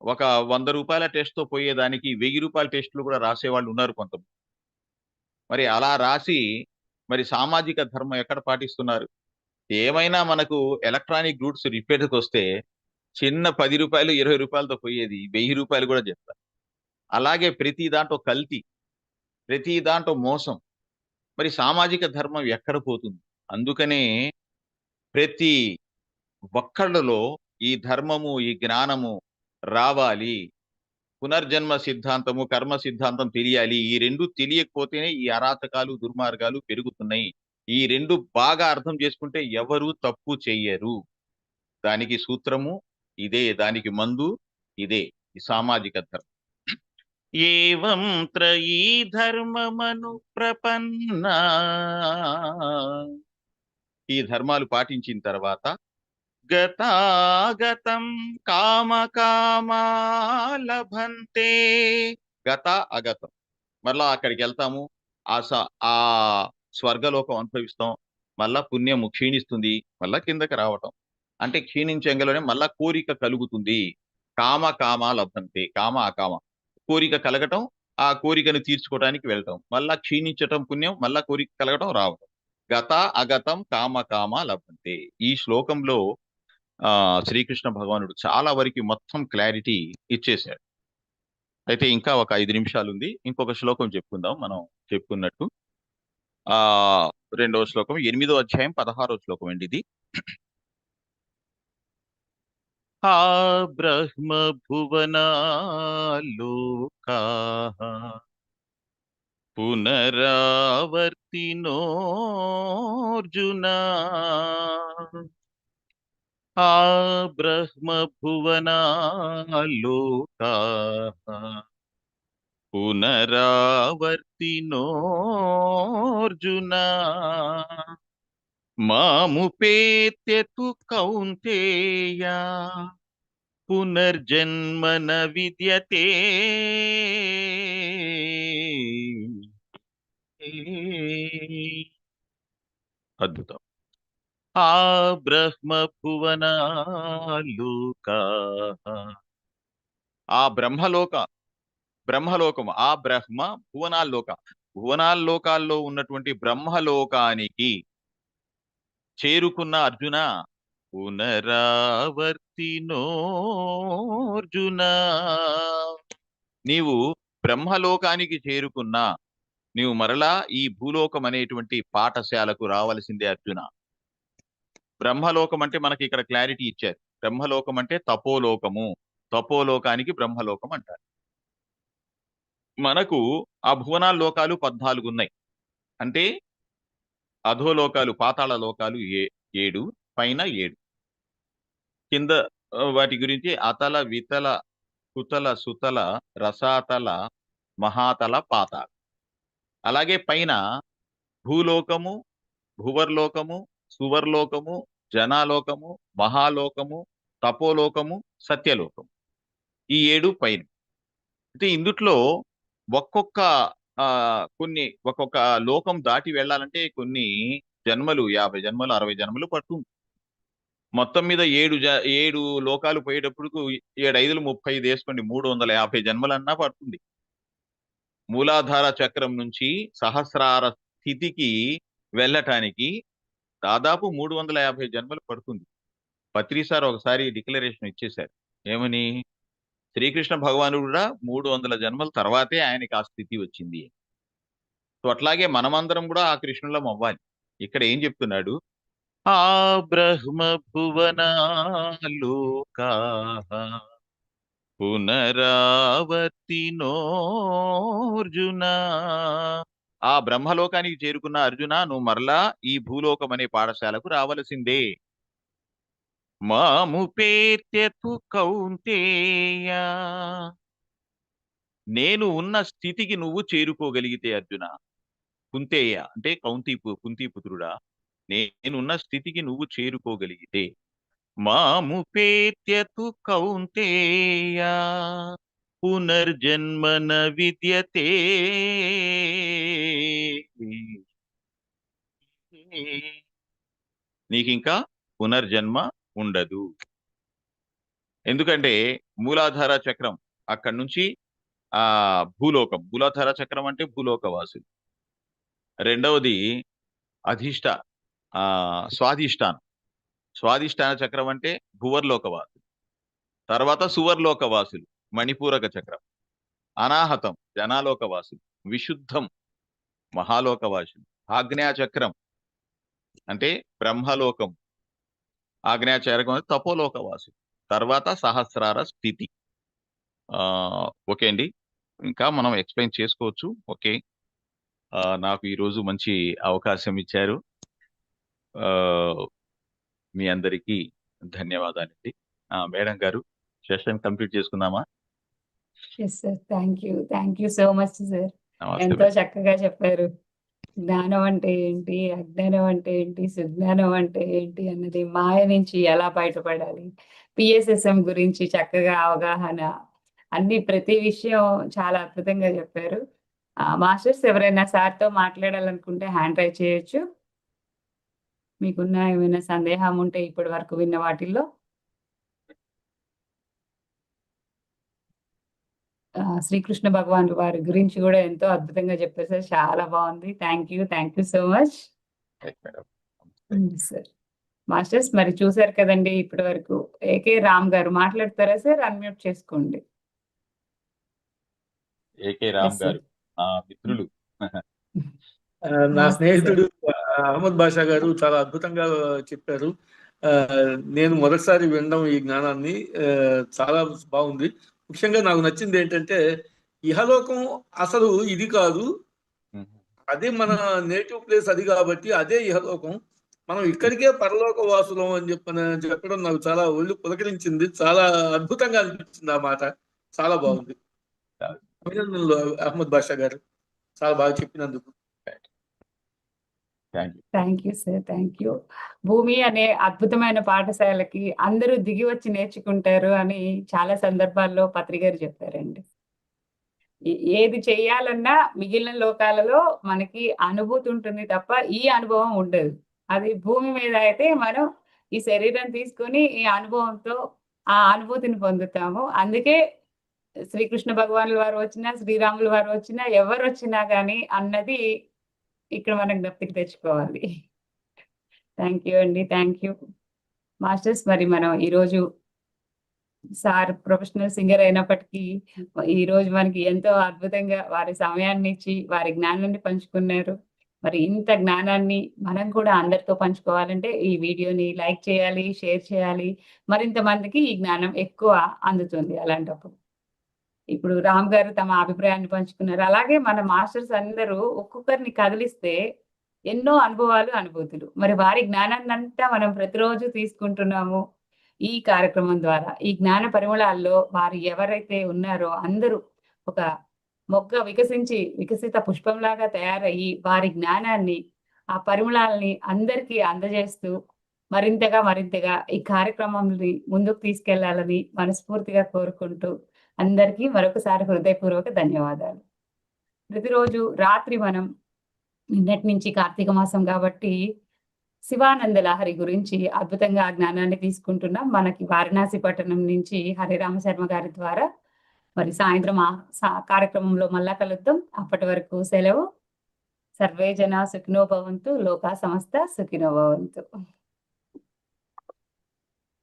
ఒక 100 రూపాయల టెస్ట్ తో పోయేదానికి 1000 రూపాయల టెస్టులు కూడా రాసే వాళ్ళు ఉన్నారు కొంతమంది. మరి అలా రాసి మరి సామాజిక ధర్మం ఎక్కడ పాటిస్తున్నారు. ఏమైనా మనకు ఎలక్ట్రానిక్ గూడ్స్ రిపేర్కి వస్తే చిన్న 10 రూపాయలు 20 రూపాయలతో పోయేది 1000 రూపాయలు కూడా చెప్తారు. అలాగే ప్రతి దాంట్లో కల్తీ, ప్రతి దాంట్లో మోసం. మరి సామాజిక ధర్మం ఎక్కడ పోతుంది. అందుకనే ప్రతి ఒక్కళ్ళలో ఈ ధర్మము, ఈ జ్ఞానము రావాలి. పునర్జన్మ సిద్ధాంతము, కర్మ సిద్ధాంతం తెలియాలి. ఈ రెండు తెలియకపోతేనే ఈ అరాచకాలు, దుర్మార్గాలు పెరుగుతున్నాయి. ఈ రెండు బాగా అర్థం చేసుకుంటే ఎవరు తప్పు చెయ్యరు. దానికి సూత్రము ఇదే, దానికి మందు ఇదే, ఈ సామాజిక ధర్మం. ఏవం త్రయీ ధర్మమను ప్రపన్న. ఈ ధర్మాలు పాటించిన తర్వాత గతాగతం కామకామాలభంతే. గత అగతం, మళ్ళా అక్కడికి వెళ్తాము, ఆ స్వర్గలోకం అనుభవిస్తాం, మళ్ళా పుణ్యము క్షీణిస్తుంది, మళ్ళా కిందకి రావటం. అంటే క్షీణించంగలోనే మళ్ళా కోరిక కలుగుతుంది. కామ లభంతే, కామ అకామ, కోరిక కలగటం, ఆ కోరికను తీర్చుకోవడానికి వెళ్ళటం, మళ్ళా క్షీణించటం పుణ్యం, మళ్ళా కోరిక కలగటం రావటం. గత అగతం కామ లభంతే. ఈ శ్లోకంలో శ్రీకృష్ణ భగవానుడు చాలా వరకు మొత్తం క్లారిటీ ఇచ్చేశాడు. అయితే ఇంకా ఒక 5 నిమిషాలు ఉంది, ఇంకొక శ్లోకం చెప్పుకుందాం. మనం చెప్పుకున్నట్టు రెండవ శ్లోకం 8వ అధ్యాయం 16వ శ్లోకం అండి ఇది. ఆ బ్రహ్మ భువనాలోకాః పునరావర్తినోర్జున. ఆ బ్రహ్మ భువనాలోకాః పునరావర్తినోర్జున. మాముపేత్య తు కౌంతేయ పునర్జన్మ న విద్యతే. అద్భుతం. ఆ బ్రహ్మ భువనాలోకాః, ఆ బ్రహ్మలోకము, ఆ బ్రహ్మ భువనాల్లోకాల్లో ఉన్నటువంటి బ్రహ్మలోకానికి చేరుకున్న అర్జున. పునరావర్తినోర్జున, నీవు బ్రహ్మలోకానికి చేరుకున్నా నీవు మరలా ఈ భూలోకం అనేటువంటి పాఠశాలకు రావలసిందే అర్జున. బ్రహ్మలోకం అంటే మనకి ఇక్కడ క్లారిటీ ఇచ్చారు. బ్రహ్మలోకం అంటే తపోలోకము, తపోలోకానికి బ్రహ్మలోకం అంటారు. మనకు ఆ భువనాల్లోకాలు 14 ఉన్నాయి. అంటే అధోలోకాలు పాతాళ లోకాలు 7, పైన 7. కింద వాటి గురించి అతల వితల కుతల సుతల రసాతల మహాతల పాతాళ. అలాగే పైన భూలోకము, భువర్లోకము, సువర్లోకము, జనాలోకము, మహాలోకము, తపోలోకము, సత్యలోకము, ఈ 7 పైన. అయితే ఇందుట్లో ఒక్కొక్క ఒక్కొక్క లోకం దాటి వెళ్ళాలంటే కొన్ని జన్మలు, 50 జన్మలు, 60 జన్మలు పడుతుంది. మొత్తం మీద 7 లోకాలు పోయేటప్పుడు 7 × 5 = 35 వేసుకోండి, 350 జన్మలన్నా పడుతుంది. మూలాధార చక్రం నుంచి సహస్రార స్థితికి వెళ్ళటానికి దాదాపు 350 జన్మలు పడుతుంది. పత్రి సార్ ఒకసారి డిక్లరేషన్ ఇచ్చేశారు. ఏమని? శ్రీకృష్ణ భగవానుడు కూడా 300 జన్మల తర్వాతే ఆయనకి ఆ స్థితి వచ్చింది. సో అట్లాగే మనమందరం కూడా ఆ కృష్ణులం అవ్వాలి. ఇక్కడ ఏం చెప్తున్నాడు? ఆ బ్రహ్మ భువనాలోకా పునరావర్తినోర్జున. ఆ బ్రహ్మలోకానికి చేరుకున్న అర్జున, నువ్వు మరలా ఈ భూలోకం అనే పాఠశాలకు రావలసిందే. మాముపేత్యతు కౌంతేయ, నేను ఉన్న స్థితికి నువ్వు చేరుకోగలిగితే అర్జున. కుంతేయ అంటే కుంతీపుత్రుడా, నేనున్న స్థితికి నువ్వు చేరుకోగలిగితే. మాముపేత్యతు కౌంతేయ పునర్జన్మన విద్యతే. నీకింకా పునర్జన్మ ఉండదు. ఎందుకంటే మూలాధార చక్రం అక్కడి నుంచి భూలోకం, మూలాధార చక్రం అంటే భూలోకవాసులు. రెండవది స్వాధిష్టాన చక్రం అంటే భువర్లోకవాసులు. తర్వాత సువర్లోకవాసులు, మణిపూరక చక్రం. అనాహతం జనాలోకవాసులు. విశుద్ధం మహాలోకవాసులు. ఆగ్నేయచక్రం అంటే బ్రహ్మలోకం. ఆగ్నేయచక్రం అంటే తపోలోకవాసులు. తర్వాత సహస్రార స్థితి. ఓకే అండి, ఇంకా మనం ఎక్స్ప్లెయిన్ చేసుకోవచ్చు. ఓకే, నాకు ఈరోజు మంచి అవకాశం ఇచ్చారు. మీ అందరికీ ధన్యవాదాలండి. మేడం గారు, సెషన్ కంప్లీట్ చేసుకుందామా? Thank you so much sir. ఎంతో చక్కగా చెప్పారు. జ్ఞానం అంటే ఏంటి, అజ్ఞానం అంటే ఏంటి, సుజ్ఞానం అంటే ఏంటి అన్నది, మాయ నుంచి ఎలా బయటపడాలి, పిఎస్ఎస్ఎం గురించి చక్కగా అవగాహన, ప్రతి విషయం చాలా అద్భుతంగా చెప్పారు. మాస్టర్స్ ఎవరైనా సార్తో మాట్లాడాలనుకుంటే హ్యాండ్ రైజ్ చేయొచ్చు. మీకున్న ఏమైనా సందేహం ఉంటే ఇప్పటి వరకు విన్న వాటిల్లో. శ్రీకృష్ణ భగవాన్ వారి గురించి కూడా ఎంతో అద్భుతంగా చెప్పారు సార్. చాలా బాగుంది. Thank you so much sir. Masters మరి చూసారు కదండి ఇప్పటి వరకు. ఏకే రామ్ గారు మాట్లాడతారా సార్? అన్మ్యూట్ చేసుకోండి. ఏకే రామ్ గారు మిత్రులు. నా స్నేహితుడు అహ్మద్ బాషా గారు చాలా అద్భుతంగా చెప్పారు. నేను మొదటిసారి వినడం ఈ జ్ఞానాన్ని. చాలా బాగుంది. ముఖ్యంగా నాకు నచ్చింది ఏంటంటే, ఇహలోకం అసలు ఇది కాదు, అదే మన నేటివ్ ప్లేస్ అది కాబట్టి అదే ఇహలోకం. మనం ఇక్కడికే పరలోక వాసులం అని చెప్పడం నాకు చాలా ఒళ్ళు పులకరించింది. చాలా అద్భుతంగా అనిపించింది ఆ మాట. చాలా బాగుంది. అభినందనలు అహ్మద్ బాషా గారు, చాలా బాగా చెప్పినందుకు. Thank you sir. Thank you. భూమి అనే అద్భుతమైన పాఠశాలకి అందరూ దిగి వచ్చి నేర్చుకుంటారు అని చాలా సందర్భాల్లో పత్రి గారు చెప్పారండి. ఏది చేయాలన్నా మిగిలిన లోకాలలో మనకి అనుభూతి ఉంటుంది తప్ప ఈ అనుభవం ఉండదు. అది భూమి మీద అయితే మనం ఈ శరీరం తీసుకొని ఈ అనుభవంతో ఆ అనుభూతిని పొందుతాము. అందుకే శ్రీకృష్ణ భగవానుల వారు వచ్చినా, శ్రీరాముల వారు వచ్చినా, ఎవరు వచ్చినా కానీ అన్నది ఇక్కడ మనం జ్ఞప్తికి తెచ్చుకోవాలి. థ్యాంక్ యూ అండి. Thank you masters. మరి మనం ఈరోజు సార్ ప్రొఫెషనల్ సింగర్ అయినప్పటికీ ఈరోజు మనకి ఎంతో అద్భుతంగా వారి సమయాన్ని ఇచ్చి వారి జ్ఞానాన్ని పంచుకున్నారు. మరి ఇంత జ్ఞానాన్ని మనం కూడా అందరితో పంచుకోవాలంటే ఈ వీడియోని లైక్ చేయాలి, షేర్ చేయాలి. మరింత మందికి ఈ జ్ఞానం ఎక్కువ అందుతుంది. అలాంటప్పుడు ఇప్పుడు రామ్ గారు తమ అభిప్రాయాన్ని పంచుకున్నారు. అలాగే మన మాస్టర్స్ అందరూ ఒక్కొక్కరిని కదిలిస్తే ఎన్నో అనుభవాలు, అనుభూతులు. మరి వారి జ్ఞానాన్నంతా మనం ప్రతిరోజు తీసుకుంటున్నాము ఈ కార్యక్రమం ద్వారా. ఈ జ్ఞాన పరిమళాల్లో వారు ఎవరైతే ఉన్నారో అందరూ ఒక మొగ్గ వికసిత పుష్పంలాగా తయారయ్యి వారి జ్ఞానాన్ని, ఆ పరిమళాలని అందరికీ అందజేస్తూ మరింతగా ఈ కార్యక్రమంని ముందుకు తీసుకెళ్లాలని మనస్ఫూర్తిగా కోరుకుంటూ అందరికీ మరొకసారి హృదయపూర్వక ధన్యవాదాలు. ప్రతిరోజు రాత్రి మనం నిన్నటి నుంచి కార్తీక మాసం కాబట్టి శివానంద లహరి గురించి అద్భుతంగా ఆ జ్ఞానాన్ని తీసుకుంటున్నాం. మనకి వారణాసి పట్టణం నుంచి హరిరామ శర్మ గారి ద్వారా మరి సాయంత్రం కార్యక్రమంలో మళ్ళా కలుద్దాం. అప్పటి వరకు సెలవు. సర్వే జన సుఖినో భవంతు, లోకా సమస్త సుఖినో భవంతు.